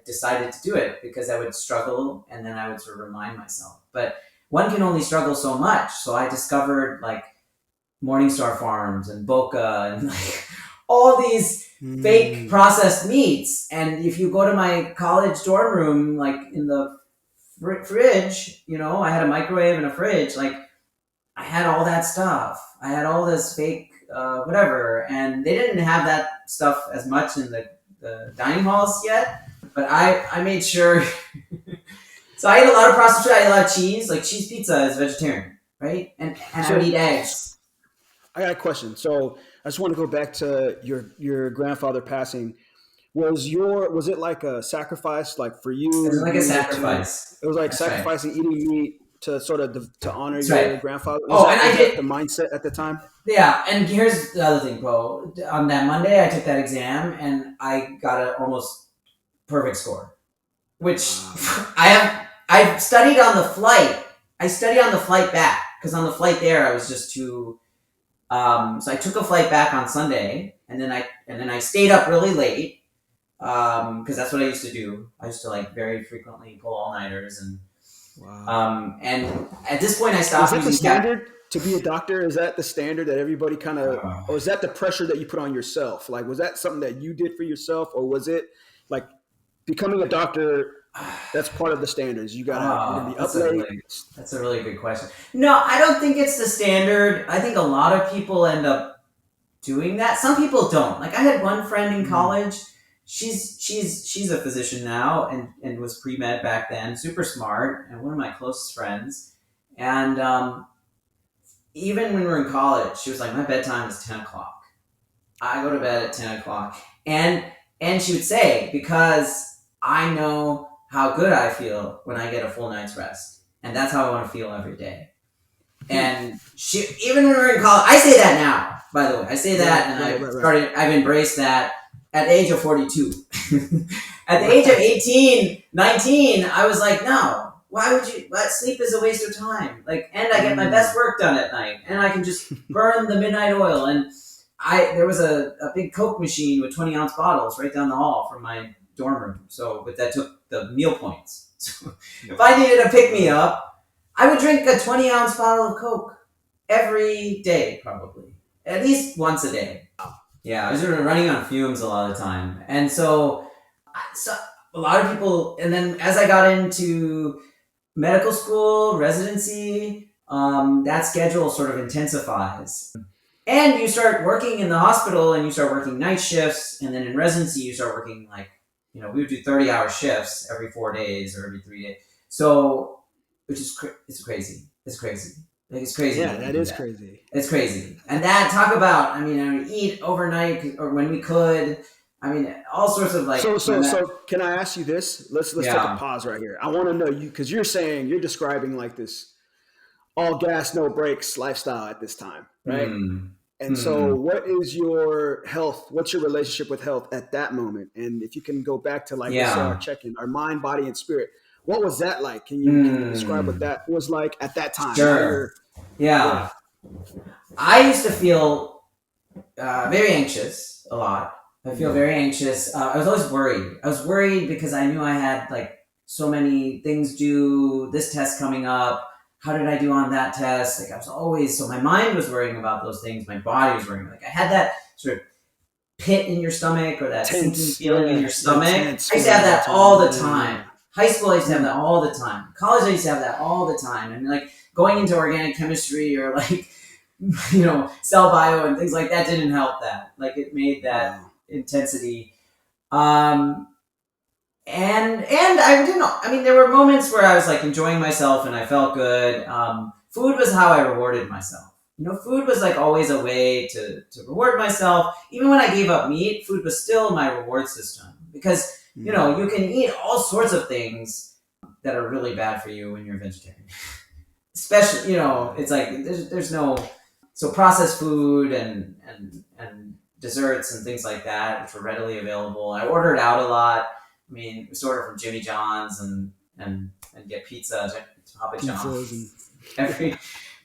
decided to do it, because I would struggle, and then I would sort of remind myself. But one can only struggle so much. So I discovered like Morningstar Farms and Boca and like all these fake processed meats. And if you go to my college dorm room, like in the fridge, I had a microwave and a fridge, like I had all that stuff. I had all this fake whatever, and they didn't have that stuff as much in the dining halls yet, but I made sure. So I ate a lot of processed food. I ate a lot of cheese. Like cheese pizza is vegetarian, right? And I would eat eggs. I got a question. So I just want to go back to your grandfather passing. Was it like a sacrifice, like for you? It was like a sacrifice. It was like sacrificing eating meat to sort of to honor your grandfather. And I did the mindset at the time. Yeah, and here's the other thing, bro. On that Monday, I took that exam, and I got an almost perfect score, which I studied on the flight. I studied on the flight back, because on the flight there, I was just too. So I took a flight back on Sunday, and then I stayed up really late, because that's what I used to do. I used to like very frequently pull all-nighters, and and at this point I stopped. Is that the standard to be a doctor? Is that the standard that everybody kind of, or is that the pressure that you put on yourself? Like, was that something that you did for yourself, or was it like becoming a doctor? That's part of the standards. You gotta be up late. That's a really good question. No, I don't think it's the standard. I think a lot of people end up doing that. Some people don't. Like I had one friend in college. She's a physician now, and was pre-med back then. Super smart, and one of my closest friends. And even when we were in college, she was like, my bedtime is 10 o'clock. I go to bed at 10 o'clock, and she would say, because I know how good I feel when I get a full night's rest. And that's how I want to feel every day. And she, even when we were in college, I say that now, by the way. I say that, and I've embraced that at the age of 42. At the age of 18, 19, I was like, no, why would you? Sleep is a waste of time. Like, and I get my best work done at night, and I can just burn the midnight oil. And there was a big Coke machine with 20-ounce bottles right down the hall from my dorm room. But that took the meal points. So if I needed a pick me up, I would drink a 20-ounce bottle of Coke every day, probably at least once a day. Yeah, I was running on fumes a lot of the time, and so a lot of people. And then as I got into medical school, residency, that schedule sort of intensifies. And you start working in the hospital and you start working night shifts. And then in residency, you start working we would do 30-hour shifts every 4 days or every 3 days. So, it's crazy. It's crazy. It's crazy. Yeah, that is crazy. It's crazy. And that, talk about, I would eat overnight or when we could. All sorts of So can I ask you this? Let's take a pause right here. I want to know because you're describing like this all gas, no brakes lifestyle at this time, right? And so what is your health? What's your relationship with health at that moment? And if you can go back to our check-in, our mind, body, and spirit, what was that like? Can you describe what that was like at that time? Sure. Yeah. I used to feel very anxious a lot. I feel very anxious. I was always worried. I was worried because I knew I had so many things due, this test coming up. How did I do on that test? I was always, so my mind was worrying about those things. My body was worrying. I had that sort of pit in your stomach or that sinking feeling in your stomach. I used to have that all the time. High school, I used to have that all the time. College, I used to have that all the time. And going into organic chemistry or cell bio and things like that didn't help that. It made that intensity. And I didn't know. There were moments where I was enjoying myself and I felt good. Food was how I rewarded myself. Food was always a way to reward myself. Even when I gave up meat, food was still my reward system because, you can eat all sorts of things that are really bad for you when you're a vegetarian. Especially, it's there's no, so processed food and desserts and things like that, which were readily available. I ordered out a lot. We order from Jimmy John's and get pizza, Papa John's every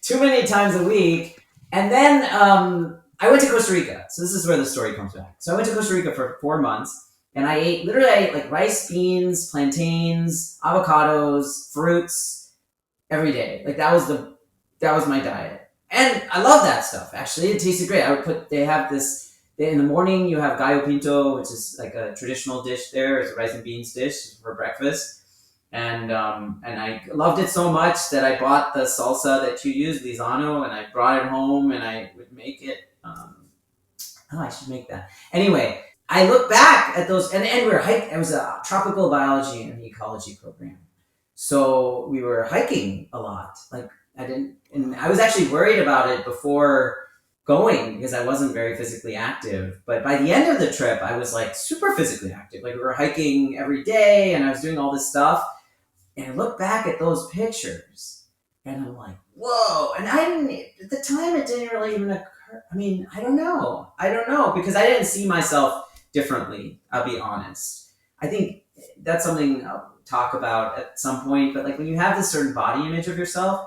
too many times a week. And then I went to Costa Rica. So this is where the story comes back. So I went to Costa Rica for 4 months and I ate rice, beans, plantains, avocados, fruits every day. That was my diet. And I love that stuff. Actually, it tasted great. They have this, in the morning, you have gallo pinto, which is a traditional dish there. It's a rice and beans dish for breakfast. And I loved it so much that I bought the salsa that you use, Lizano, and I brought it home and I would make it. I should make that. Anyway, I look back at those, and we were hiking. It was a tropical biology and ecology program. So we were hiking a lot. And I was actually worried about it before going because I wasn't very physically active. But by the end of the trip, I was super physically active. We were hiking every day and I was doing all this stuff. And I look back at those pictures and I'm like, whoa. And at the time, it didn't really even occur. I don't know because I didn't see myself differently. I'll be honest. I think that's something I'll talk about at some point. But when you have this certain body image of yourself,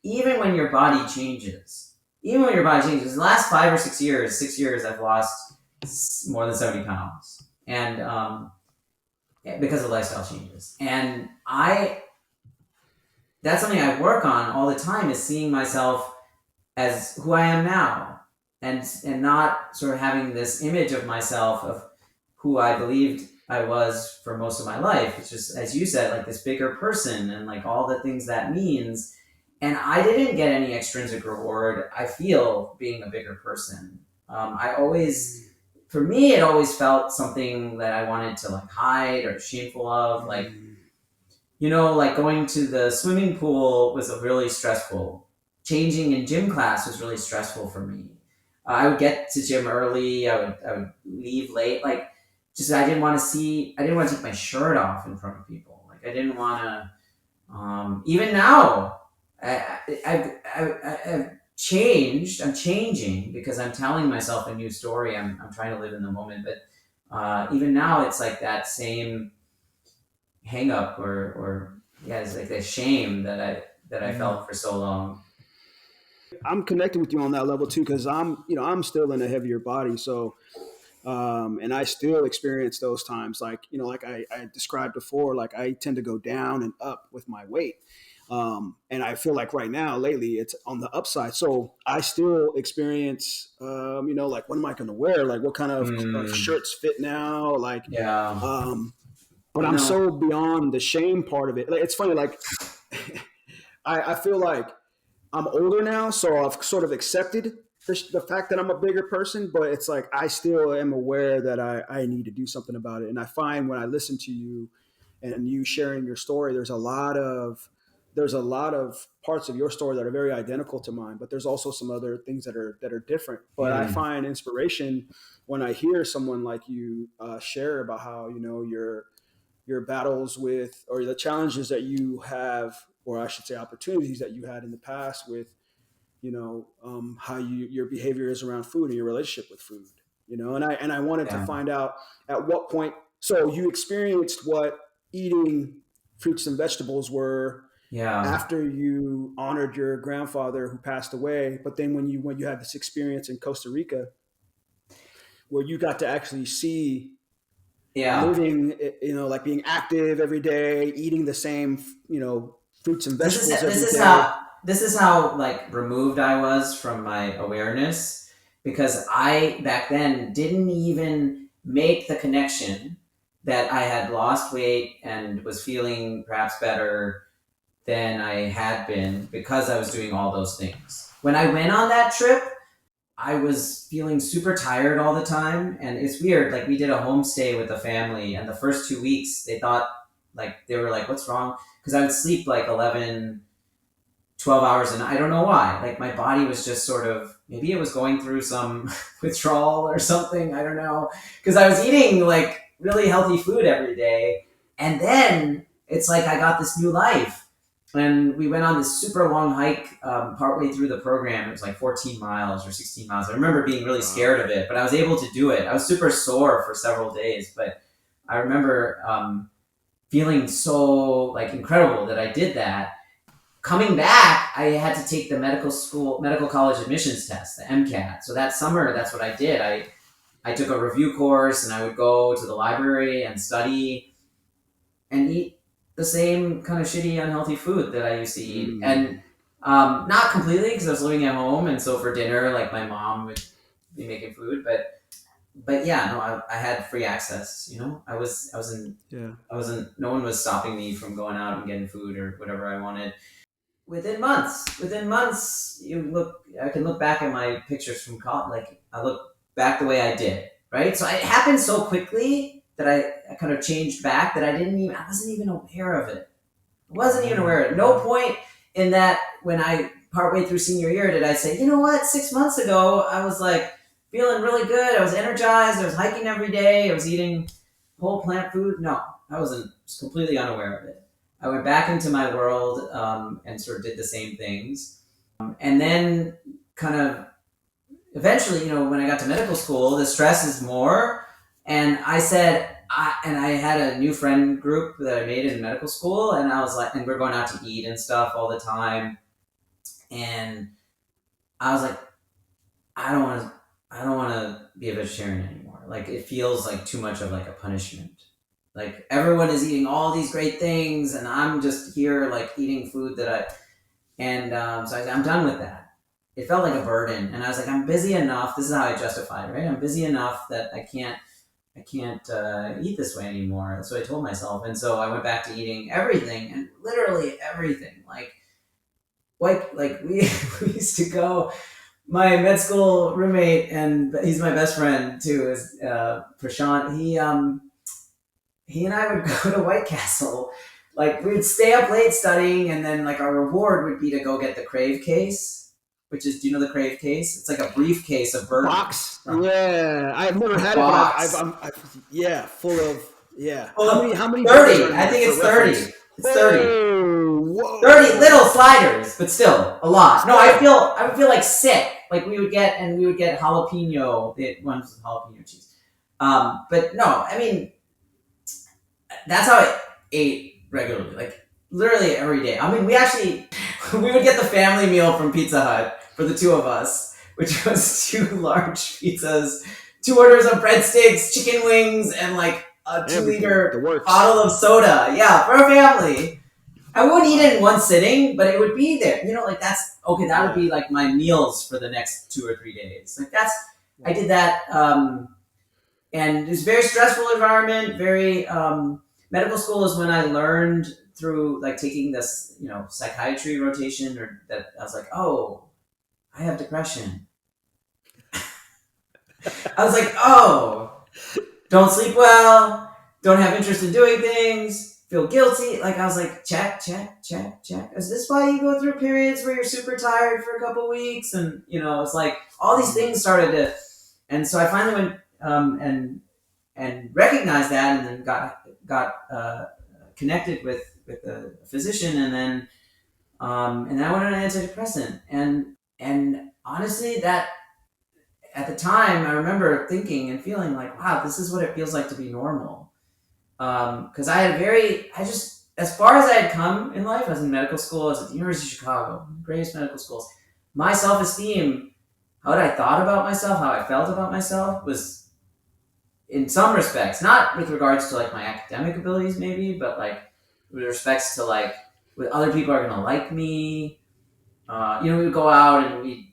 even when your body changes, in the last 5 or 6 years, I've lost more than 70 pounds. And because of lifestyle changes. And that's something I work on all the time, is seeing myself as who I am now. And not sort of having this image of myself of who I believed I was for most of my life. It's just, as you said, this bigger person and all the things that means. And I didn't get any extrinsic reward, I feel, being a bigger person. For me, it always felt something that I wanted to hide or shameful of. Going to the swimming pool was really stressful. Changing in gym class was really stressful for me. I would get to gym early. I would leave late. I didn't want to take my shirt off in front of people. I didn't want to, even now, I've changed. I'm changing because I'm telling myself a new story. I'm trying to live in the moment. But even now, it's like that same hang up or yeah, it's like the shame that I Yeah. felt for so long. I'm connected with you on that level too, because I'm still in a heavier body. So, and I still experience those times. Like, like I described before, like I tend to go down and up with my weight. And I feel like right now, lately, it's on the upside. So I still experience, like, what am I going to wear? Like, what kind of Mm, shirts fit now? Like, yeah, um, but you I'm know, so beyond the shame part of it. Like, it's funny, like, I feel like I'm older now, so I've sort of accepted the fact that I'm a bigger person, but it's like I still am aware that I need to do something about it. And I find when I listen to you and you sharing your story, there's a lot of parts of your story that are very identical to mine, but there's also some other things that are different. But I mm, find inspiration when I hear someone like you share about how your battles with or the challenges that you have, or I should say opportunities that you had in the past with how your behavior is around food and your relationship with food. And I wanted to yeah, find out at what point. So you experienced what eating fruits and vegetables were yeah, after you honored your grandfather who passed away, but then when you had this experience in Costa Rica where you got to actually see yeah. living, like being active every day, eating the same, fruits and This is vegetables this every is day. how this is how like removed I was from my awareness because I back then didn't even make the connection that I had lost weight and was feeling perhaps better than I had been because I was doing all those things. When I went on that trip, I was feeling super tired all the time. And it's weird. Like, we did a homestay with a family, and the first 2 weeks, they were like, what's wrong? Because I would sleep like 11, 12 hours, and I don't know why. Like, my body was just sort of, maybe it was going through some withdrawal or something. I don't know. Because I was eating like really healthy food every day. And then it's like I got this new life. And we went on this super long hike partway through the program. It was like 14 miles or 16 miles. I remember being really Wow. scared of it, but I was able to do it. I was super sore for several days, but I remember feeling so like incredible that I did that. Coming back, I had to take the medical college admissions test, the MCAT. So that summer, that's what I did. I took a review course, and I would go to the library and study and eat the same kind of shitty, unhealthy food that I used to eat. And Mm, not completely because I was living at home, and so for dinner, like my mom would be making food, but yeah, no, I had free access. yeah. I wasn't. No one was stopping me from going out and getting food or whatever I wanted. Within months, I can look back at my pictures from college. Like, I look back the way I did, right? So it happened so quickly that I kind of changed back that I wasn't even aware of it. I wasn't even Wow. aware of it. No point in that when I partway through senior year did I say, you know what, 6 months ago I was like feeling really good. I was energized. I was hiking every day. I was eating whole plant food. No, I was completely unaware of it. I went back into my world and sort of did the same things. And then kind of eventually, when I got to medical school, the stress is more. And I had a new friend group that I made in medical school, and I was like, and we're going out to eat and stuff all the time. And I was like, I don't want to be a vegetarian anymore. Like, it feels like too much of like a punishment. Like, everyone is eating all these great things, and I'm just here like eating food that so I said, I'm done with that. It felt like a burden, and I was like, I'm busy enough. This is how I justified it, right? I'm busy enough that I can't eat this way anymore. That's what I told myself, and so I went back to eating everything, and literally everything. Like we we used to go. My med school roommate, and he's my best friend too, is Prashant. He and I would go to White Castle. Like, we'd stay up late studying, and then like our reward would be to go get the Crave case, which is, do you know the Crave case? It's like a briefcase of Box. burgers. Yeah. I've never The had it, but box. yeah, full of Yeah. Well, How many burgers 30. are in I there think for it's 30. reference? It's 30. Oh, 30 whoa. little sliders, but still a lot. No, Still. I would feel like sick. Like we would get jalapeno. The ones with jalapeno cheese. But no, I mean that's how I ate regularly. Like literally every day. I mean, we actually we would get the family meal from Pizza Hut for the two of us, which was two large pizzas, two orders of breadsticks, chicken wings, and like a two Everything. The liter works. bottle of soda. Yeah, for a family. I wouldn't eat it in one sitting, but it would be there. You know, like that's okay. That would Yeah. be like my meals for the next 2 or 3 days. Like that's I did that, and it was a very stressful environment. Very medical school is when I learned through like taking this, psychiatry rotation, or that I was like, oh, I have depression. I was like, oh, don't sleep well, don't have interest in doing things, feel guilty. Like I was like, check, check, check, check. Is this why you go through periods where you're super tired for a couple weeks? And it's like all these things started to, and so I finally went and recognized that, and then got connected with a physician, and then I went on an antidepressant, and honestly, that at the time, I remember thinking and feeling like, wow, this is what it feels like to be normal. Because I just, as far as I had come in life, I was in medical school, I was at the University of Chicago, greatest medical schools. My self esteem, what I thought about myself, how I felt about myself, was in some respects, not with regards to like my academic abilities, maybe, but like with respects to like, other people are gonna like me. We would go out and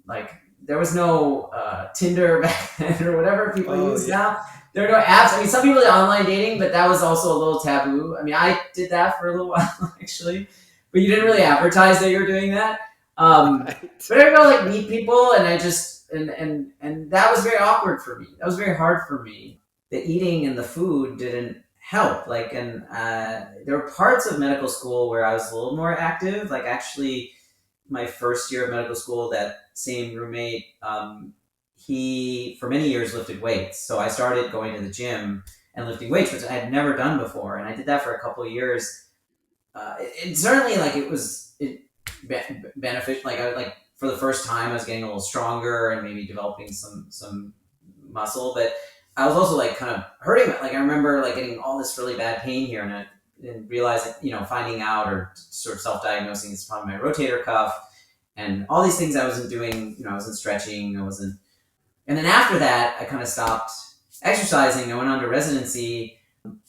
like there was no Tinder back then or whatever people use now. There are no apps. I mean, some people did online dating, but that was also a little taboo. I mean, I did that for a little while actually, but you didn't really advertise that you were doing that. Right. But I would go like meet people, and I just and that was very awkward for me. That was very hard for me. The eating and the food didn't help. Like, and there were parts of medical school where I was a little more active. Like, actually, my first year of medical school, that same roommate, he for many years lifted weights. So I started going to the gym and lifting weights, which I had never done before, and I did that for a couple of years. It certainly like it beneficial. Like I like for the first time, I was getting a little stronger and maybe developing some muscle, but I was also like kind of hurting. Like I remember like getting all this really bad pain here, and realizing, finding out or sort of self-diagnosing it's probably my rotator cuff, and all these things I wasn't doing. I wasn't stretching. I wasn't. And then after that, I kind of stopped exercising. I went on to residency,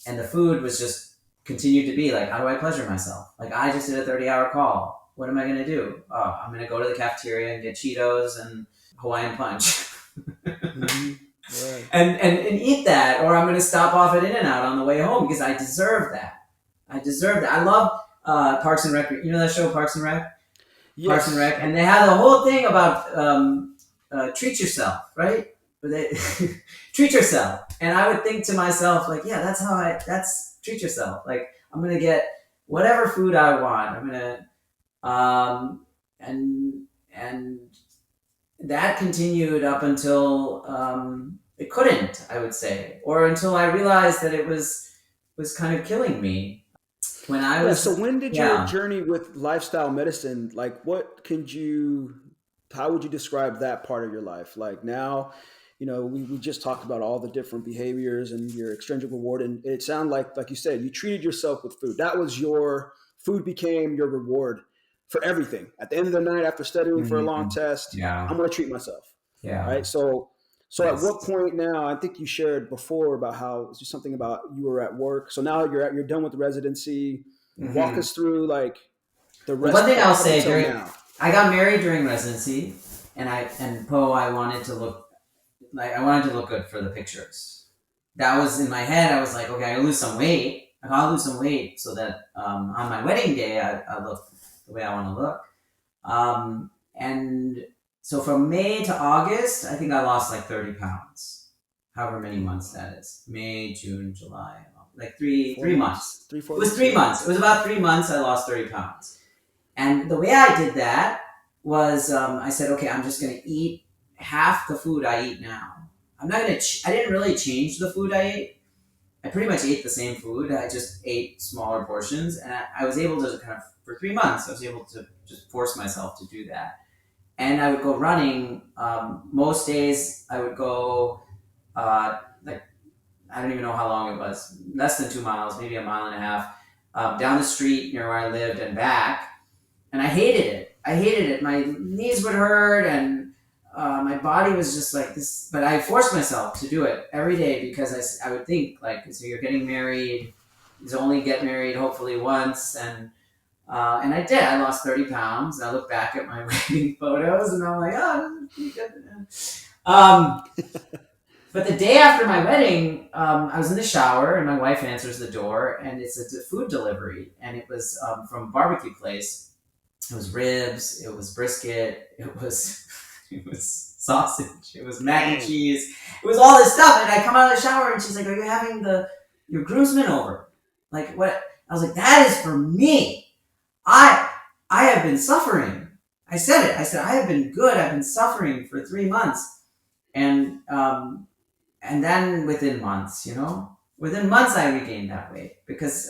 and the food was just continued to be like, how do I pleasure myself? Like I just did a 30-hour call. What am I going to do? Oh, I'm going to go to the cafeteria and get Cheetos and Hawaiian Punch. Mm-hmm. Right. and eat that, or I'm going to stop off at In-N-Out on the way home because I deserve that. I deserve that. I love Parks and Rec. You know that show, Parks and Rec? Yes. Parks and Rec. And they had the whole thing about treat yourself, right? Treat yourself. And I would think to myself, like, yeah, that's treat yourself. Like, I'm going to get whatever food I want. I'm going to, and that continued up until it couldn't, I would say, or until I realized that it was kind of killing me when I was. So when did your journey with lifestyle medicine, like how would you describe that part of your life? Like now, we just talked about all the different behaviors and your extrinsic reward, and it sounded like you said, you treated yourself with food. That was food became your reward for everything. At the end of the night, after studying for a long test, I'm going to treat myself. Yeah. Right. So at what point now? I think you shared before about how it's just something about you were at work. So now you're done with the residency. Mm-hmm. Walk us through like the rest. One thing I'll say I got married during residency, and I wanted to look good for the pictures. That was in my head. I was like, okay, I gotta lose some weight. I'll lose some weight so that on my wedding day I look the way I want to look. And so from May to August, I think I lost like 30 pounds. However many months that is. May, June, July, like three months. 3, 4 It was 3 months. It was about 3 months I lost 30 pounds. And the way I did that was I said, okay, I'm just going to eat half the food I eat now. I didn't really change the food I ate. I pretty much ate the same food. I just ate smaller portions, and I was able to kind of, for 3 months, I was able to just force myself to do that. And I would go running. Most days, I would go like I don't even know how long it was, less than 2 miles, maybe a mile and a half, down the street near where I lived and back. And I hated it. I hated it. My knees would hurt, and my body was just like this. But I forced myself to do it every day because I would think, like, so you're getting married, you only get married hopefully once, and I did. I lost 30 pounds. And I look back at my wedding photos, and I'm like, oh, this is pretty good. Um, but the day after my wedding, I was in the shower, and my wife answers the door, and it's a food delivery, and it was from a barbecue place. It was ribs, it was brisket, it was it was sausage, it was mac and cheese, it was all this stuff. And I come out of the shower, and she's like, "Are you having your groomsmen over?" Like, what? I was like, "That is for me. I I have been suffering." I said it. I said, "I have been good. I've been suffering for 3 months," and then within months, within months, I regained that weight because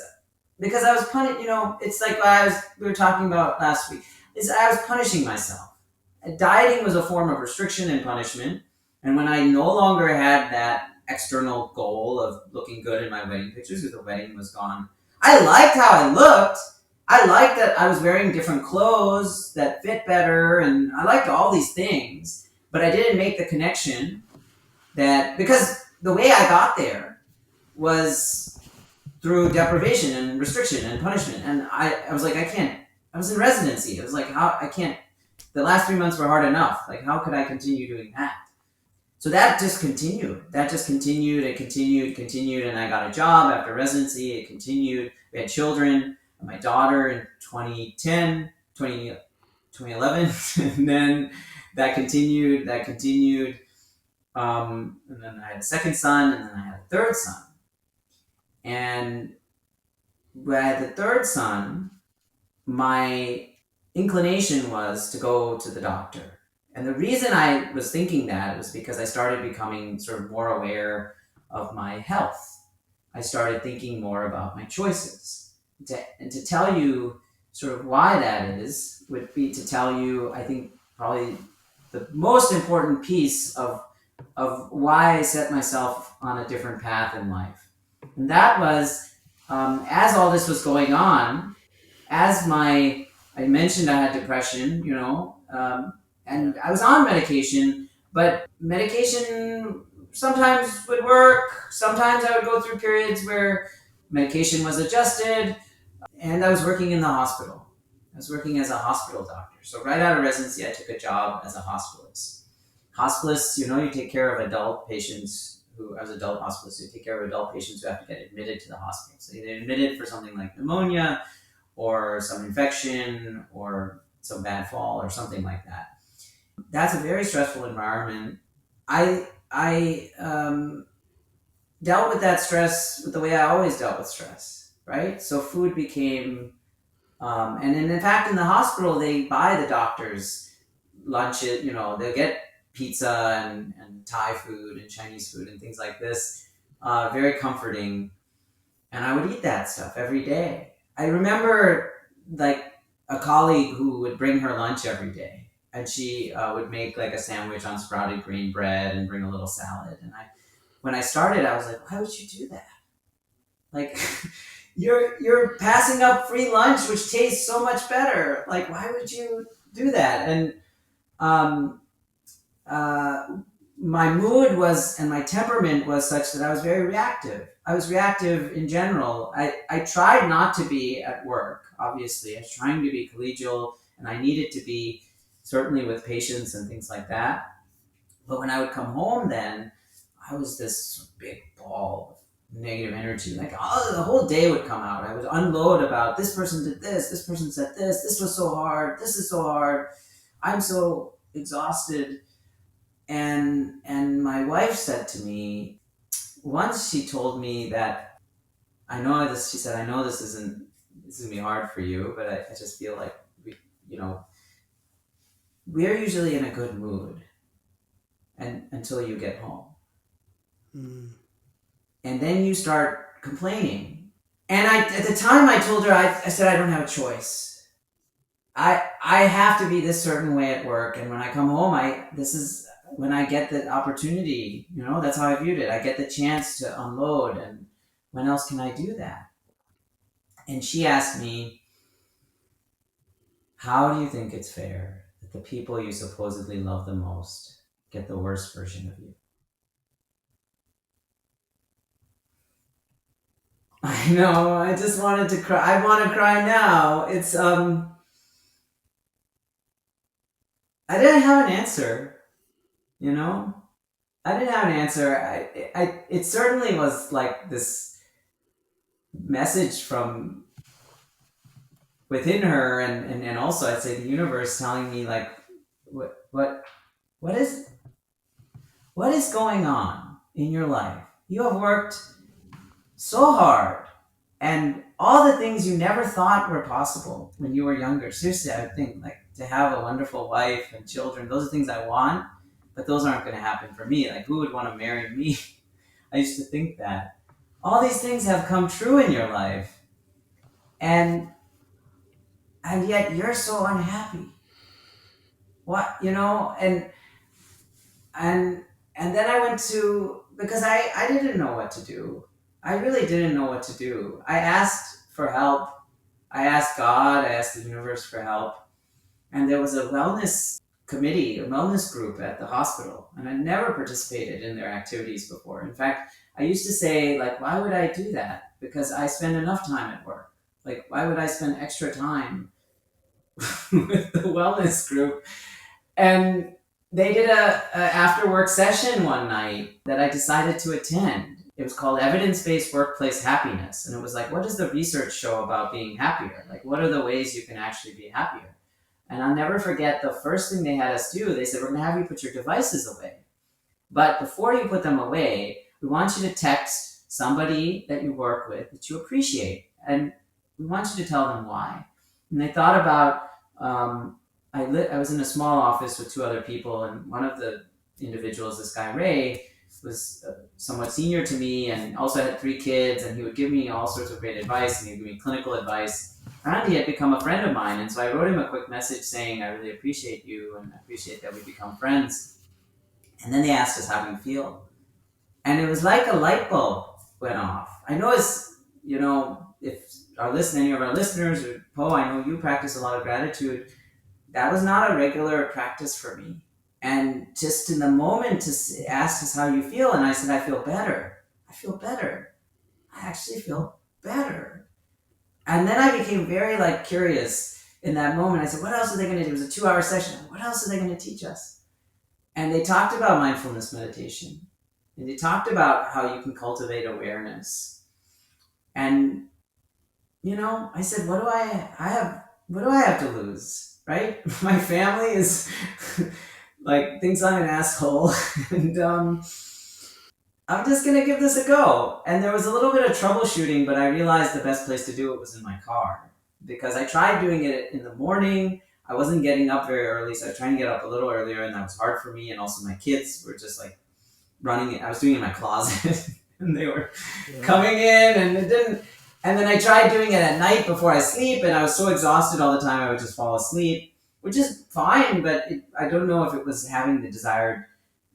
I was punished. It's like we were talking about last week. Is I was punishing myself. Dieting was a form of restriction and punishment, and when I no longer had that external goal of looking good in my wedding pictures, because the wedding was gone, I liked how I looked. I liked that I was wearing different clothes that fit better, and I liked all these things, but I didn't make the connection that because the way I got there was through deprivation and restriction and punishment. And I was like, I can't. I was in residency. I was like, how I can't. The last 3 months were hard enough. Like, how could I continue doing that? So that just continued. That just continued. It continued. And I got a job after residency. It continued. We had children. My daughter in 2011. And then that continued. And then I had a second son, and then I had a third son. And when I had the third son, my inclination was to go to the doctor. And the reason I was thinking that was because I started becoming sort of more aware of my health. I started thinking more about my choices. And to tell you sort of why that is would be to tell you, I think, probably the most important piece of why I set myself on a different path in life. And that was, as all this was going on, I mentioned I had depression, and I was on medication, but medication sometimes would work. Sometimes I would go through periods where medication was adjusted, and I was working in the hospital. I was working as a hospital doctor. So right out of residency, I took a job as a hospitalist. Hospice, you take care of adult patients as adult hospitalists, you take care of adult patients who have to get admitted to the hospital. So they're admitted for something like pneumonia or some infection or some bad fall or something like that. That's a very stressful environment. I dealt with that stress with the way I always dealt with stress, right? So food became, and in fact, in the hospital, they buy the doctors lunches, they'll get pizza and Thai food and Chinese food and things like this. Very comforting. And I would eat that stuff every day. I remember like a colleague who would bring her lunch every day. And she would make like a sandwich on sprouted green bread and bring a little salad. And when I started, I was like, why would you do that? Like, you're passing up free lunch, which tastes so much better. Like, why would you do that? And my mood and my temperament was such that I was very reactive. I was reactive in general. I tried not to be at work, obviously. I was trying to be collegial, and I needed to be certainly with patients and things like that. But when I would come home then, I was this big ball of negative energy. Like, the whole day would come out. I would unload about this person did this person said this was so hard, this is so hard, I'm so exhausted. And my wife said to me, once she told me that, she said, I know this is going to be hard for you, but I just feel like we're usually in a good mood until you get home. And then you start complaining. And at the time I told her, I said, I don't have a choice. I have to be this certain way at work. And when I come home, this is when I get the opportunity, that's how I viewed it. I get the chance to unload. And when else can I do that? And she asked me, how do you think it's fair that the people you supposedly love the most get the worst version of you? I know, I just wanted to cry. I want to cry now. I didn't have an answer, you know? I didn't have an answer. It certainly was like this message from within her, and also I'd say the universe telling me like, what is going on in your life? You have worked so hard, and all the things you never thought were possible when you were younger. Seriously, I would think like to have a wonderful wife and children. Those are things I want, but those aren't going to happen for me. Like, who would want to marry me? I used to think that all these things have come true in your life, and yet you're so unhappy. What, and then I went to, because I didn't know what to do. I really didn't know what to do. I asked for help. I asked God, I asked the universe for help. And there was a wellness committee, a wellness group at the hospital. And I never participated in their activities before. In fact, I used to say, like, why would I do that? Because I spend enough time at work. Like, why would I spend extra time with the wellness group? And they did a after work session one night that I decided to attend. It was called Evidence-Based Workplace Happiness. And it was like, what does the research show about being happier? Like, what are the ways you can actually be happier? And I'll never forget the first thing they had us do. They said, we're going to have you put your devices away. But before you put them away, we want you to text somebody that you work with that you appreciate. And we want you to tell them why. And they thought about, I was in a small office with two other people, and one of the individuals, this guy Ray, was somewhat senior to me and also had 3 kids, and he would give me all sorts of great advice, and he would give me clinical advice. And he had become a friend of mine, and so I wrote him a quick message saying, I really appreciate you, and I appreciate that we become friends. And then they asked us, how do you feel? And it was like a light bulb went off. I know if any of our listeners, or Poe, I know you practice a lot of gratitude. That was not a regular practice for me. And just in the moment to ask us how you feel, and I said, I feel better. I feel better. I actually feel better. And then I became very curious in that moment. I said, what else are they going to do? It was a 2-hour session. What else are they going to teach us? And they talked about mindfulness meditation. And they talked about how you can cultivate awareness. And, I said, what do I have to lose, right? My family is thinks I'm an asshole. And I'm just going to give this a go. And there was a little bit of troubleshooting, but I realized the best place to do it was in my car. Because I tried doing it in the morning. I wasn't getting up very early, so I was trying to get up a little earlier, and that was hard for me. And also my kids were just running it. I was doing it in my closet, and they were coming in, and it didn't. And then I tried doing it at night before I sleep, and I was so exhausted all the time I would just fall asleep, which is fine, but I don't know if it was having the desired,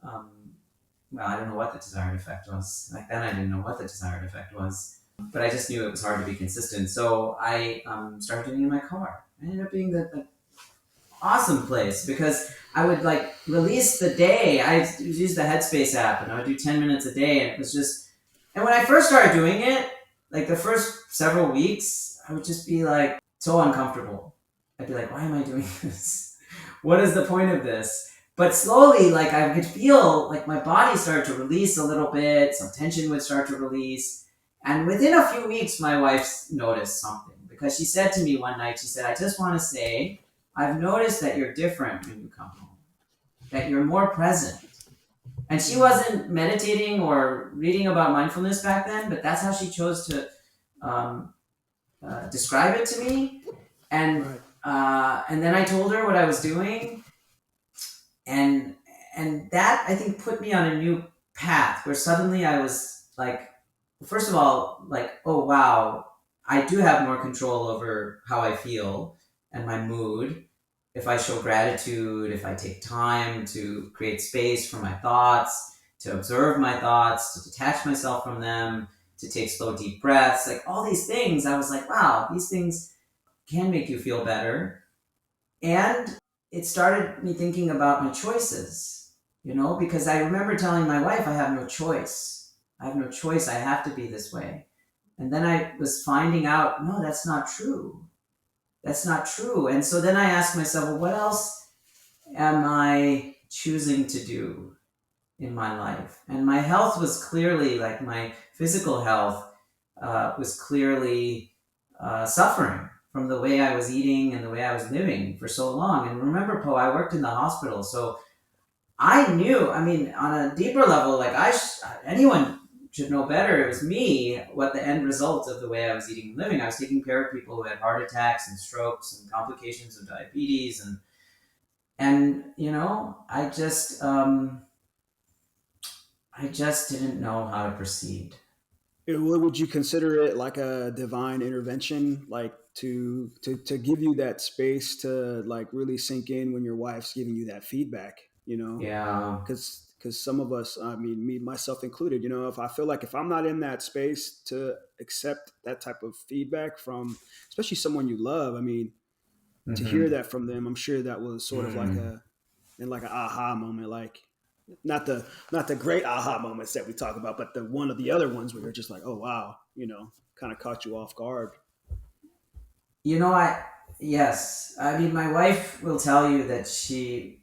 I don't know what the desired effect was. Back then I didn't know what the desired effect was, but I just knew it was hard to be consistent. So I started doing it in my car. It ended up being the awesome place because I would release the day. I used the Headspace app, and I would do 10 minutes a day, and it was just. And when I first started doing it, the first several weeks, I would just be so uncomfortable. I'd be like, why am I doing this? What is the point of this? But slowly, I could feel my body started to release a little bit. Some tension would start to release. And within a few weeks, my wife noticed something because she said to me one night, she said, I just want to say, I've noticed that you're different when you come home, that you're more present. And she wasn't meditating or reading about mindfulness back then, but that's how she chose to describe it to me. And then I told her what I was doing, and that I think put me on a new path where suddenly I was first of all, like, oh wow, I do have more control over how I feel and my mood if I show gratitude, if I take time to create space for my thoughts, to observe my thoughts, to detach myself from them, to take slow, deep breaths, like all these things. I was like, wow, these things can make you feel better. And it started me thinking about my choices, because I remember telling my wife, I have no choice. I have no choice. I have to be this way. And then I was finding out, no, that's not true. That's not true. And so then I asked myself, well, what else am I choosing to do in my life? And my health was clearly, like my physical health was clearly suffering from the way I was eating and the way I was living for so long. And remember, Poe, I worked in the hospital, so I knew. I mean, on a deeper level, like anyone should know better. It was me what the end result of the way I was eating and living. I was taking care of people who had heart attacks and strokes and complications of diabetes, and I just didn't know how to proceed. Would you consider it like a divine intervention, like to give you that space to like really sink in when your wife's giving you that feedback? Yeah. Because some of us, I mean, me myself included, if I feel like if I'm not in that space to accept that type of feedback from, especially someone you love, I mean, to hear Mm-hmm. that from them, I'm sure that was sort of like Mm. a in like an aha moment, like not the great aha moments that we talk about, but the one of the other ones where you're just like, oh wow, kind of caught you off guard. You know, I yes. I mean, my wife will tell you that she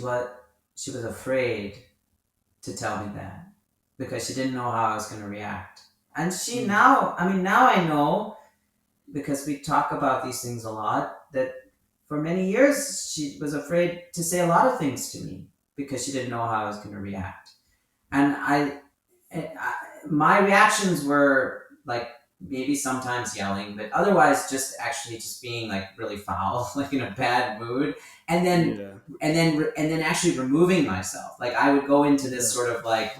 was she was afraid to tell me that because she didn't know how I was going to react. And she Mm. now, I mean, now I know because we talk about these things a lot that for many years she was afraid to say a lot of things to me because she didn't know how I was going to react. And I my reactions were like maybe sometimes yelling, but otherwise just actually just being like really foul, like in a bad mood, and then Yeah, and then actually removing myself. Like I would go into this yeah. sort of like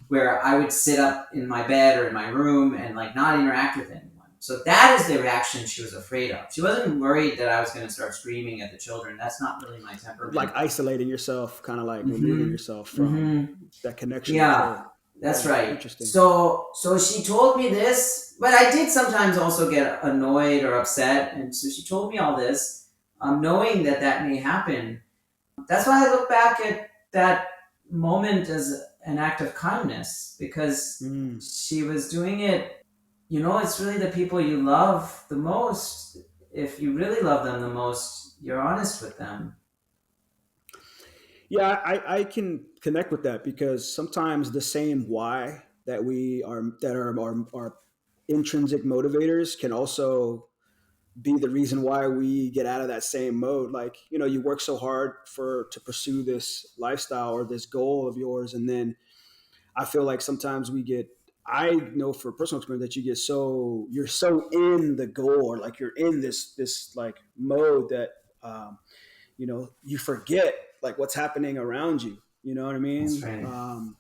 where I would sit up in my bed or in my room and like not interact with anyone. So that is the reaction she was afraid of. She wasn't worried that I was going to start screaming at the children. That's not really my Like temperament. isolating yourself, kind of like removing Mm-hmm. yourself from Mm-hmm. that connection with Yeah, her. that's Yeah, right. interesting. So she told me this, but I did sometimes also get annoyed or upset, and so she told me all this, knowing that that may happen. That's why I look back at that moment as an act of kindness because Mm. she was doing it. It's really the people you love the most. If you really love them the most, you're honest with them. Yeah, I can connect with that because sometimes the same why that are our intrinsic motivators can also be the reason why we get out of that same mode. Like, you work so hard to pursue this lifestyle or this goal of yours, and then I feel like sometimes I know for personal experience that you're so in the goal, or like you're in this like mode that you forget like what's happening around you. You know what I That's mean? right.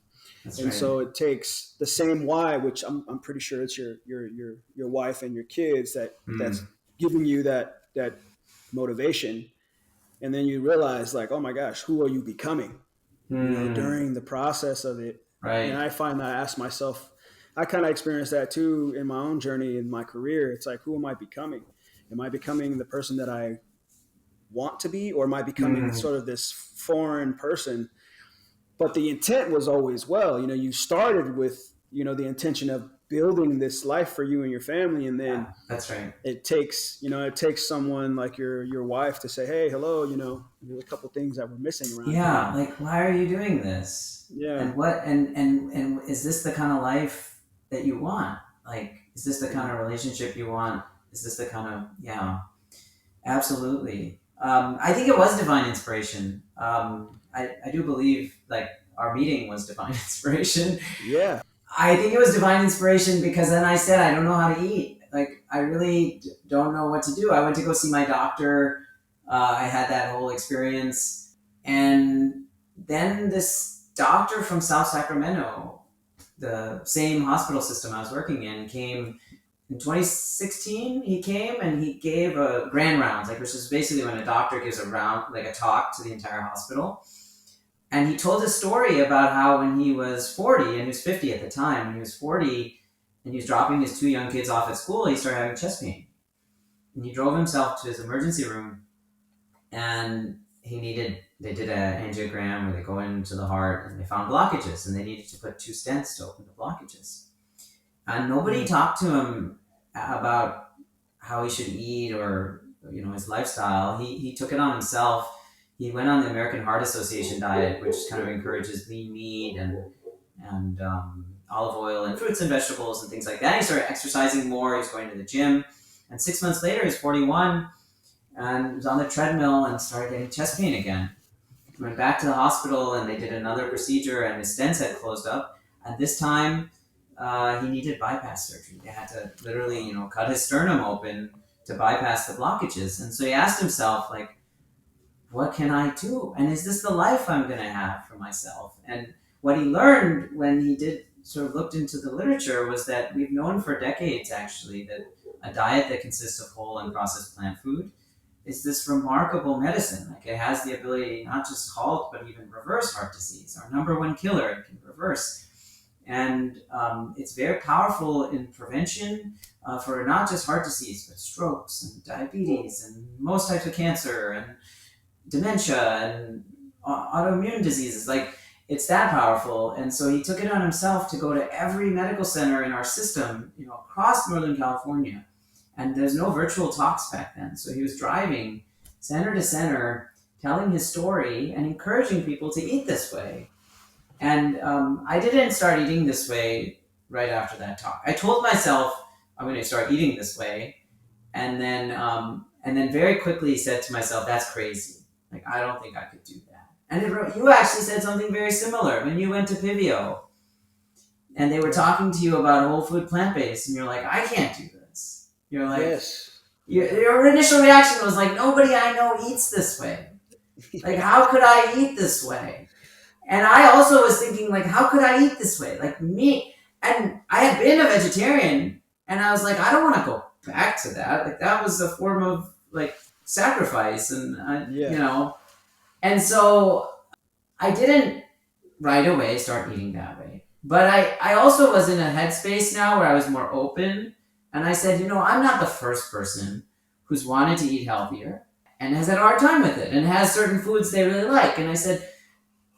That's And right. so it takes the same why, which I'm pretty sure it's your wife and your kids that's Mm. giving you that motivation, and then you realize like, oh my gosh, who are you becoming? Mm. During the process of it. And Right. I find that I ask myself, I kind of experienced that too in my own journey in my career. It's like, who am I becoming? Am I becoming the person that I want to be, or am I becoming Mm. sort of this foreign person? But the intent was always well. You started with the intention of building this life for you and your family, and Yeah, then that's right. it takes someone like your wife to say, hey, hello, there's a couple things that we're missing around here. Yeah, like why are you doing this? Yeah. And what and is this the kind of life that you want? Like, is this the kind Yeah. of relationship you want? Is this the kind of yeah, absolutely. I think it was divine inspiration. I do believe like our meeting was divine inspiration. Yeah. I think it was divine inspiration because then I said, I don't know how to eat. Like, I really don't know what to do. I went to go see my doctor. I had that whole experience. And then this doctor from South Sacramento, the same hospital system I was working in, came in 2016. He came and he gave a grand rounds, like, which is basically when a doctor gives a round, like a talk to the entire hospital. And he told a story about how when he was 40, and he was 50 at the time, when he was 40 and he was dropping his two young kids off at school, he started having chest pain. And he drove himself to his emergency room, and they did an angiogram where they go into the heart and they found blockages, and they needed to put 2 stents to open the blockages. And nobody talked to him about how he should eat or, his lifestyle. He took it on himself. He went on the American Heart Association diet, which kind of encourages lean meat and olive oil and fruits and vegetables and things like that. He started exercising more. He was going to the gym. And 6 months later, he's 41 and was on the treadmill and started getting chest pain again. He went back to the hospital and they did another procedure and his stents had closed up. And this time he needed bypass surgery. They had to literally, cut his sternum open to bypass the blockages. And so he asked himself, like, what can I do? And is this the life I'm going to have for myself? And what he learned when he did sort of looked into the literature was that we've known for decades, actually, that a diet that consists of whole and processed plant food is this remarkable medicine. Like, it has the ability not just halt, but even reverse heart disease. Our number one killer, it can reverse. And it's very powerful in prevention for not just heart disease, but strokes and diabetes and most types of cancer and dementia and autoimmune diseases. Like, it's that powerful. And so he took it on himself to go to every medical center in our system, across Northern California. And there's no virtual talks back then. So he was driving center to center, telling his story and encouraging people to eat this way. And I didn't start eating this way right after that talk. I told myself I'm going to start eating this way. And then very quickly said to myself, that's crazy. Like, I don't think I could do that. And you actually said something very similar when you went to Pivio and they were talking to you about whole food plant-based, and you're like, I can't do this. You're like, Yes. Your initial reaction was like, nobody I know eats this way. Like, how could I eat this way? And I also was thinking, like, how could I eat this way? Like, me. And I had been a vegetarian, and I was like, I don't want to go back to that. Like, that was a form of, like, sacrifice. And, and so I didn't right away start eating that way. But I also was in a headspace now where I was more open. And I said, I'm not the first person who's wanted to eat healthier and has had a hard time with it and has certain foods they really like. And I said,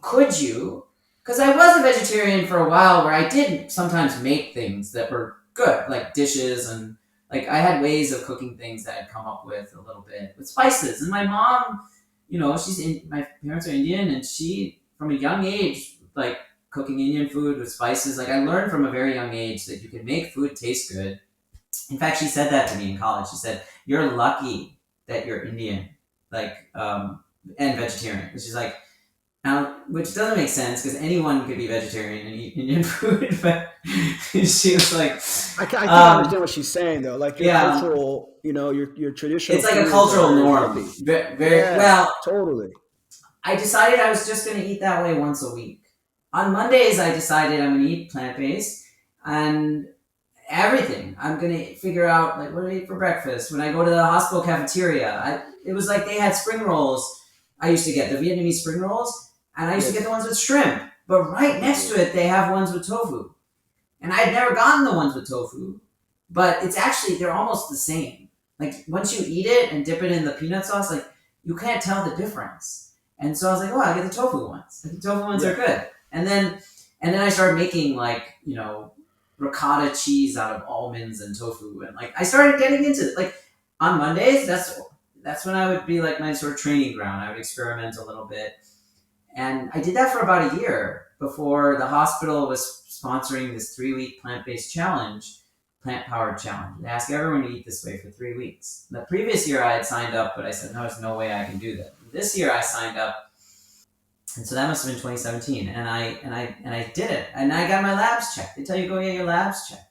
could you? Because I was a vegetarian for a while where I did sometimes make things that were good, like dishes, and like I had ways of cooking things that I'd come up with a little bit with spices. And my mom, my parents are Indian, and she, from a young age, like cooking Indian food with spices. Like, I learned from a very young age that you can make food taste good. In fact, she said that to me in college. She said, you're lucky that you're Indian, like, and vegetarian. And she's like, which doesn't make sense because anyone could be vegetarian and eat Indian food. But she was like, I can't understand what she's saying though. Like, your cultural, your traditional. It's like a cultural norm. Very well. Totally. I decided I was just going to eat that way once a week. On Mondays, I decided I'm going to eat plant-based and everything. I'm going to figure out, like, what do I eat for breakfast? When I go to the hospital cafeteria, it was like they had spring rolls. I used to get the Vietnamese spring rolls, and I used to get the ones with shrimp. But right next to it, they have ones with tofu. And I had never gotten the ones with tofu, but it's actually, they're almost the same. Like, once you eat it and dip it in the peanut sauce, like, you can't tell the difference. And so I was like, I'll get the tofu ones. The tofu ones are good. And then I started making, like, ricotta cheese out of almonds and tofu. And, like, I started getting into it. Like, on Mondays, that's when I would be, like, my sort of training ground. I would experiment a little bit. And I did that for about a year before the hospital was sponsoring this 3-week plant-based challenge, plant-powered challenge. They ask everyone to eat this way for 3 weeks. The previous year I had signed up, but I said, no, there's no way I can do that. This year I signed up, and so that must have been 2017. And I did it, and I got my labs checked. They tell you go get your labs checked.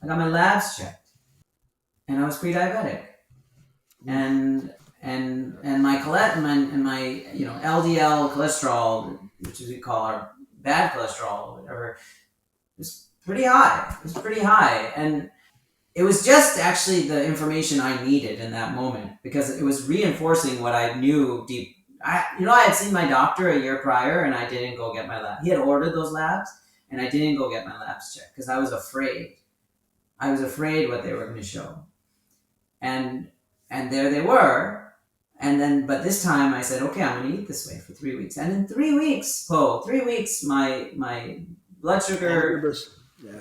I got my labs checked, and I was pre-diabetic, and my LDL cholesterol, which is we call our bad cholesterol or whatever, was pretty high. It was pretty high, and it was just actually the information I needed in that moment because it was reinforcing what I knew deep. I had seen my doctor a year prior, and I didn't go get my lab. He had ordered those labs, and I didn't go get my labs checked because I was afraid. I was afraid what they were going to show, and there they were. And then, but this time I said, okay, I'm going to eat this way for 3 weeks. And in 3 weeks, 3 weeks, my blood sugar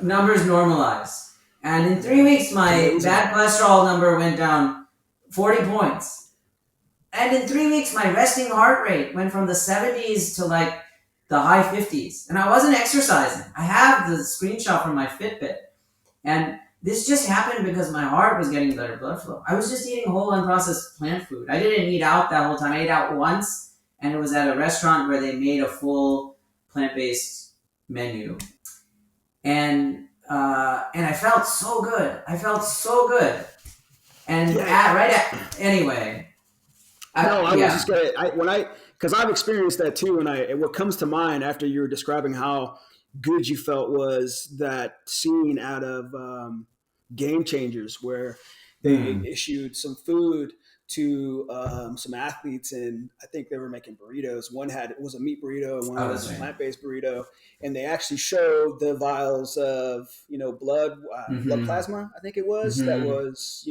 numbers normalized. And in 3 weeks, my bad cholesterol number went down 40 points. And in 3 weeks, my resting heart rate went from the 70s to like the high 50s. And I wasn't exercising. I have the screenshot from my Fitbit. And this just happened because my heart was getting better blood flow. I was just eating whole unprocessed plant food. I didn't eat out that whole time. I ate out once, and it was at a restaurant where they made a full plant-based menu. And I felt so good. And anyway. Was just gonna because I've experienced that too, and what comes to mind after you were describing how good you felt was that scene out of Game Changers where they issued some food to some athletes, and I think they were making burritos. One was a meat burrito, and one was a plant-based burrito, and they actually showed the vials of blood plasma. I think it was that was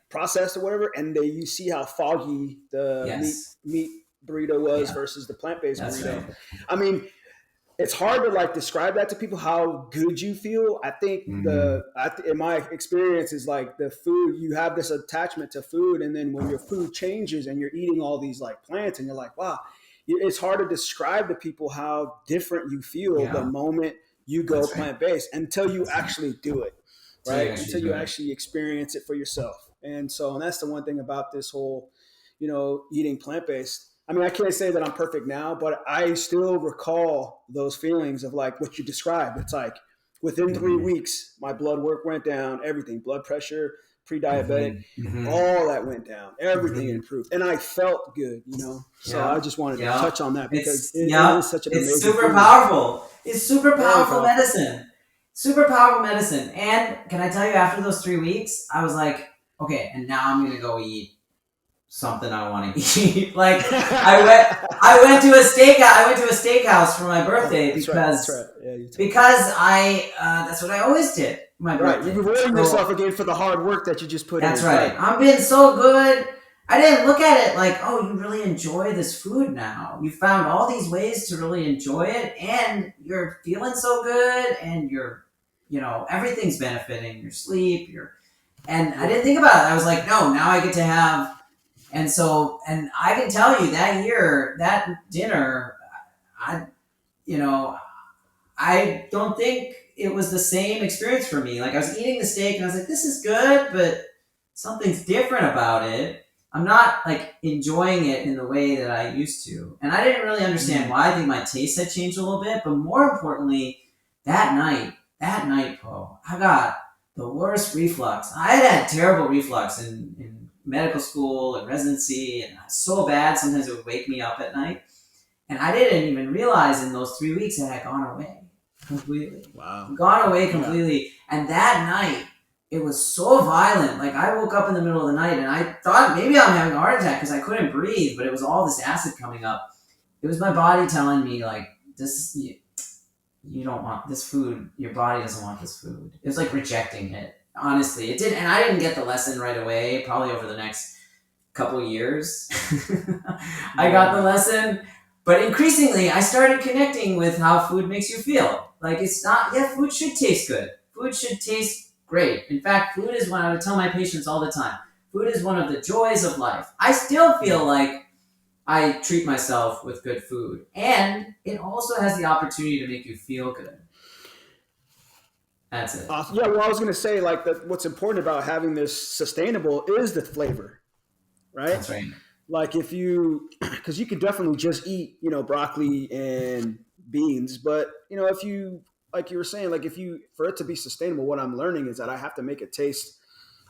processed or whatever, and you see how foggy the meat burrito was versus the plant-based burrito. Right. I mean, it's hard to describe that to people how good you feel. I think in my experience is the food, you have this attachment to food, and then when your food changes and you're eating all these plants and you're like, wow, it's hard to describe to people how different you feel the moment you go plant-based until you actually do it, right? Until you actually experience it for yourself. And that's the one thing about this whole, eating plant-based. I mean, I can't say that I'm perfect now, but I still recall those feelings of what you described. It's within 3 weeks, my blood work went down, everything, blood pressure, pre-diabetic, all that went down, everything improved. And I felt good, So I just wanted to touch on that because it is such an amazing It's super feeling. Powerful. It's super powerful medicine. Super powerful medicine. And can I tell you, after those 3 weeks, I was like, okay, and now I'm going to go eat something I want to eat. I went to a steakhouse for my birthday because that's what I always did. My birthday. You're rewarding yourself again for the hard work that you just put in. That's right. I'm being so good. I didn't look at it like, oh, you really enjoy this food now. You found all these ways to really enjoy it, and you're feeling so good, and everything's benefiting your sleep. And I didn't think about it. I was like, no, now I get to have. And I can tell you that year, that dinner, I don't think it was the same experience for me. I was eating the steak and I was like, this is good, but something's different about it. I'm not enjoying it in the way that I used to. And I didn't really understand why. I think my taste had changed a little bit, but more importantly, that night, Poe, I got the worst reflux. I had terrible reflux in medical school and residency, and so bad sometimes it would wake me up at night, and I didn't even realize in those 3 weeks it had gone away completely. And that night it was so violent. I woke up in the middle of the night and I thought maybe I'm having a heart attack because I couldn't breathe, but it was all this acid coming up. It was my body telling me this, you don't want this food, your body doesn't want this food. It was rejecting it. Honestly, it did, and I didn't get the lesson right away. Probably over the next couple of years, I got the lesson. But increasingly, I started connecting with how food makes you feel. It's not. Yeah, food should taste good. Food should taste great. In fact, food is I would tell my patients all the time. Food is one of the joys of life. I still feel like I treat myself with good food, and it also has the opportunity to make you feel good. That's it. Yeah, well, I was going to say, what's important about having this sustainable is the flavor, right? That's right. Because you could definitely just eat, broccoli and beans, but if you, like you were saying, for it to be sustainable, what I'm learning is that I have to make it taste.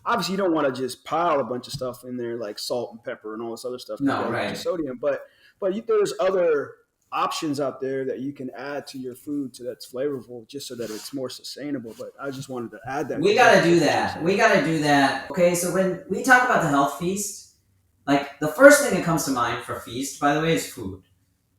Obviously, you don't want to just pile a bunch of stuff in there like salt and pepper and all this other stuff. No, right. Sodium, but there's other options out there that you can add to your food so that's flavorful, just so that it's more sustainable. But I just wanted to add that We because got to I do get what you're that. We saying. got to do that. Okay, so when we talk about the health feast, like the first thing that comes to mind for feast, by the way, is food,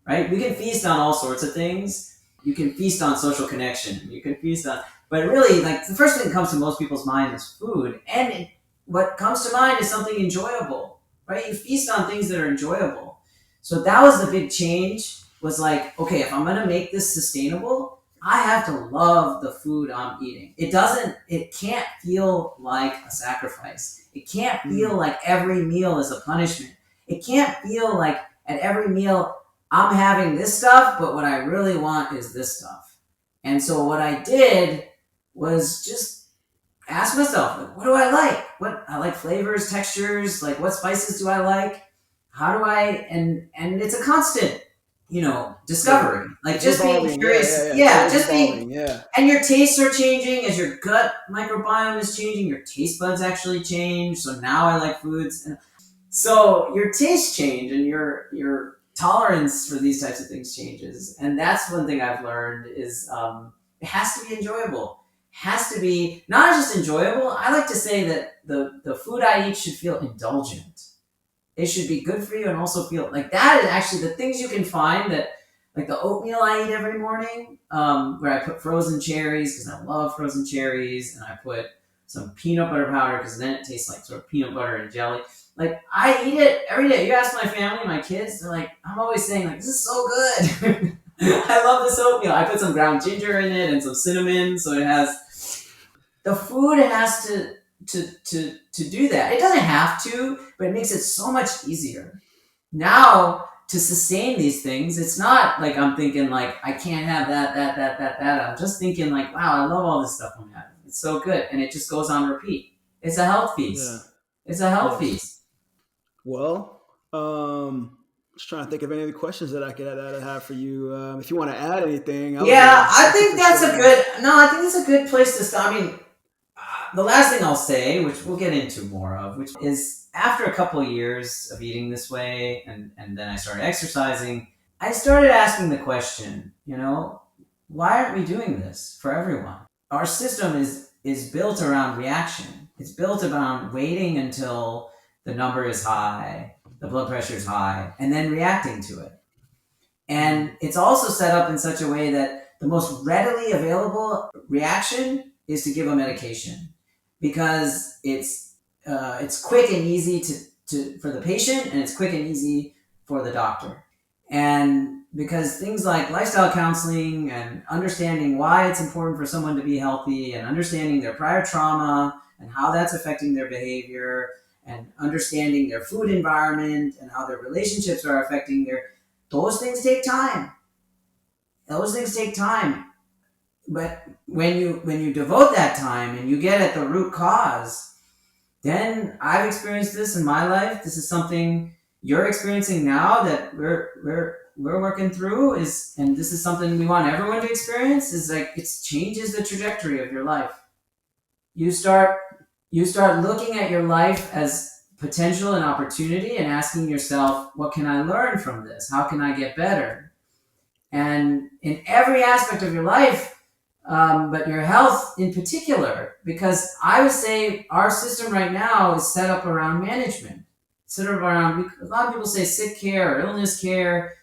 right? We can feast on all sorts of things. You can feast on social connection. You can feast on, but really, like the first thing that comes to most people's mind is food, and what comes to mind is something enjoyable, right? You feast on things that are enjoyable. So that was the big change. Was like, okay, if I'm gonna make this sustainable, I have to love the food I'm eating. It can't feel like a sacrifice. It can't feel Mm. like every meal is a punishment. It can't feel like at every meal I'm having this stuff, but what I really want is this stuff. And so what I did was just ask myself, like, what do I like? What I like flavors, textures, like what spices do I like? How do I and it's a constant, Yeah. discovery. Like It's just being evolving. Yeah, yeah, curious. yeah. It's Yeah, always just being evolving. Yeah. and your tastes are changing as your gut microbiome is changing, your taste buds actually change. So now I like foods. So your tastes change and your tolerance for these types of things changes. And that's one thing I've learned is it has to be enjoyable. Has to be not just enjoyable. I like to say that the food I eat should feel indulgent. It should be good for you and also feel like that is actually the things you can find that like the oatmeal I eat every morning, where I put frozen cherries because I love frozen cherries, and I put some peanut butter powder because then it tastes like sort of peanut butter and jelly. Like I eat it every day. You ask my family, my kids, they're like, I'm always saying like, this is so good. I love this oatmeal. I put some ground ginger in it and some cinnamon, so it has the food has to do that. It doesn't have to, but it makes it so much easier. Now to sustain these things, it's not like I'm thinking like I can't have that. I'm just thinking like, wow, I love all this stuff I'm having. It's so good, and it just goes on repeat. It's a health Yeah. feast. It's a health Yes. feast. Well, just trying to think of any other questions that I have for you. If you want to add anything, Yeah, I I think think we're that's still a in a. good. No, I think that's a good place to start. I mean, the last thing I'll say, which we'll get into more of, which is after a couple of years of eating this way, and then I started exercising, I started asking the question, why aren't we doing this for everyone? Our system is built around reaction. It's built around waiting until the number is high, the blood pressure is high, and then reacting to it. And it's also set up in such a way that the most readily available reaction is to give a medication because it's quick and easy for the patient, and it's quick and easy for the doctor. And because things like lifestyle counseling and understanding why it's important for someone to be healthy and understanding their prior trauma and how that's affecting their behavior and understanding their food environment and how their relationships are affecting those things take time. Those things take time. But when you devote that time and you get at the root cause, then I've experienced this in my life. This is something you're experiencing now that we're working through and this is something we want everyone to experience is like it changes the trajectory of your life. You start looking at your life as potential and opportunity and asking yourself, what can I learn from this? How can I get better? And in every aspect of your life, but your health in particular, because I would say our system right now is set up around management, set up around, a lot of people say sick care or illness care,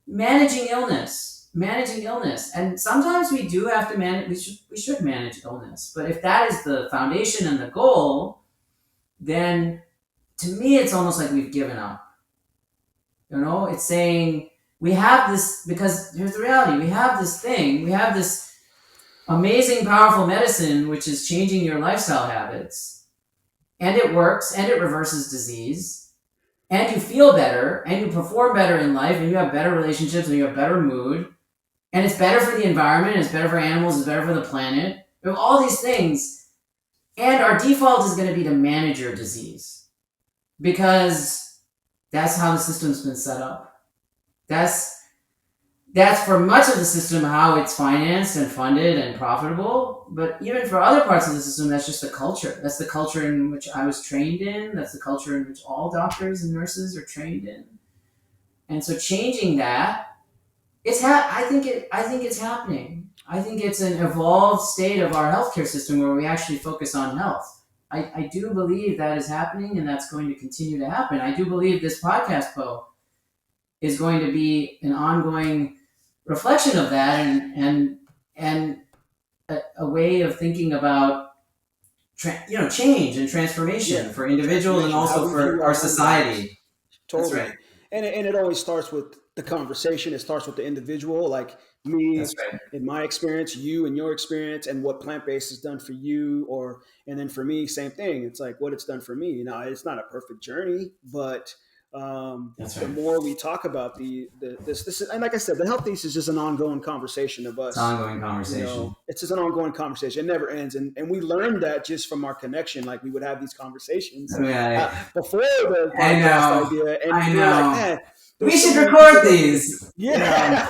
managing illness. And sometimes we do have to manage, we should manage illness. But if that is the foundation and the goal, then to me, it's almost like we've given up. It's saying we have this, because here's the reality, we have this amazing, powerful medicine, which is changing your lifestyle habits, and it works, and it reverses disease, and you feel better, and you perform better in life, and you have better relationships, and you have better mood, and it's better for the environment, it's better for animals, it's better for the planet. We have all these things, and our default is going to be to manage your disease, because that's how the system's been set up. That's for much of the system how it's financed and funded and profitable. But even for other parts of the system, that's just the culture. That's the culture in which I was trained in. That's the culture in which all doctors and nurses are trained in. And so changing that I think it's happening. I think it's an evolved state of our healthcare system where we actually focus on health. I do believe that is happening, and that's going to continue to happen. I do believe this podcast, Poe, is going to be an ongoing reflection of that, and a way of thinking about change and transformation Yeah, for individuals and transformation, how also we view for our our own lives. society. That's Totally. right. And it always starts with the conversation. It starts with the individual, like me That's right. in my experience, you and your experience, and what plant based has done for you, or and then for me, same thing. It's like what it's done for me. It's not a perfect journey, but That's the right. more we talk about this, and like I said, the health piece is just an ongoing conversation of It's an us. ongoing conversation. It's just an ongoing conversation. It never ends. And we learned that just from our connection. Like we would have these conversations Yeah, before the I podcast know. idea. And I we were like, know. man, We there's so should many record people that, these. yeah.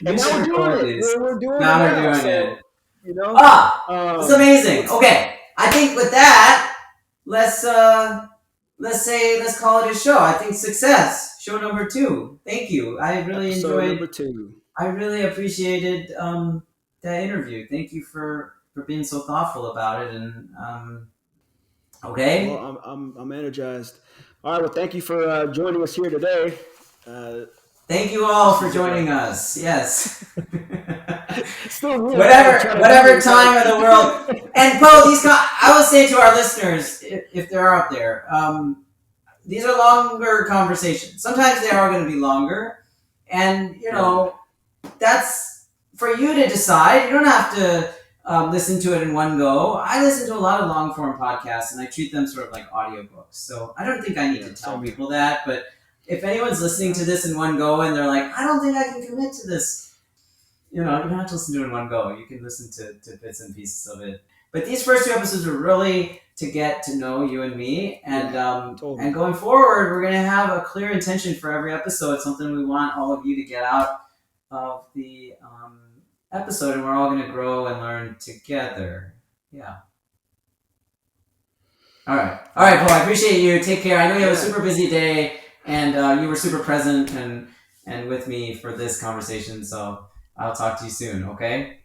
We And now should we're doing record it. these. We're doing it Now we're now. doing it. So, you know, Ah, it's so amazing. it's, Okay, I think with that, let's let's call it a show. I think success. Show number 2. Thank you. episode number 2. I really appreciated that interview. Thank you for being so thoughtful about it. And Well, okay, I'm energized. All right. Well, thank you for joining us here today. Uh, thank you all this for was joining us. Yes. still weird. Whatever time of the world. And Poe, I will say to our listeners, if they're out there, these are longer conversations. Sometimes they are going to be longer, and that's for you to decide. You don't have to listen to it in one go. I listen to a lot of long form podcasts, and I treat them sort of like audiobooks. So I don't think I need to tell same here. people that. But if anyone's listening to this in one go and they're like, I don't think I can commit to this, you don't have to listen to it in one go. You can listen to bits and pieces of it. But these first 2 episodes are really to get to know you and me, and Totally. and going forward, we're going to have a clear intention for every episode. Something we want all of you to get out of the episode, and we're all going to grow and learn together. Yeah. All right, Paul. I appreciate you. Take care. I know you have a super busy day, and you were super present and with me for this conversation. So I'll talk to you soon. Okay.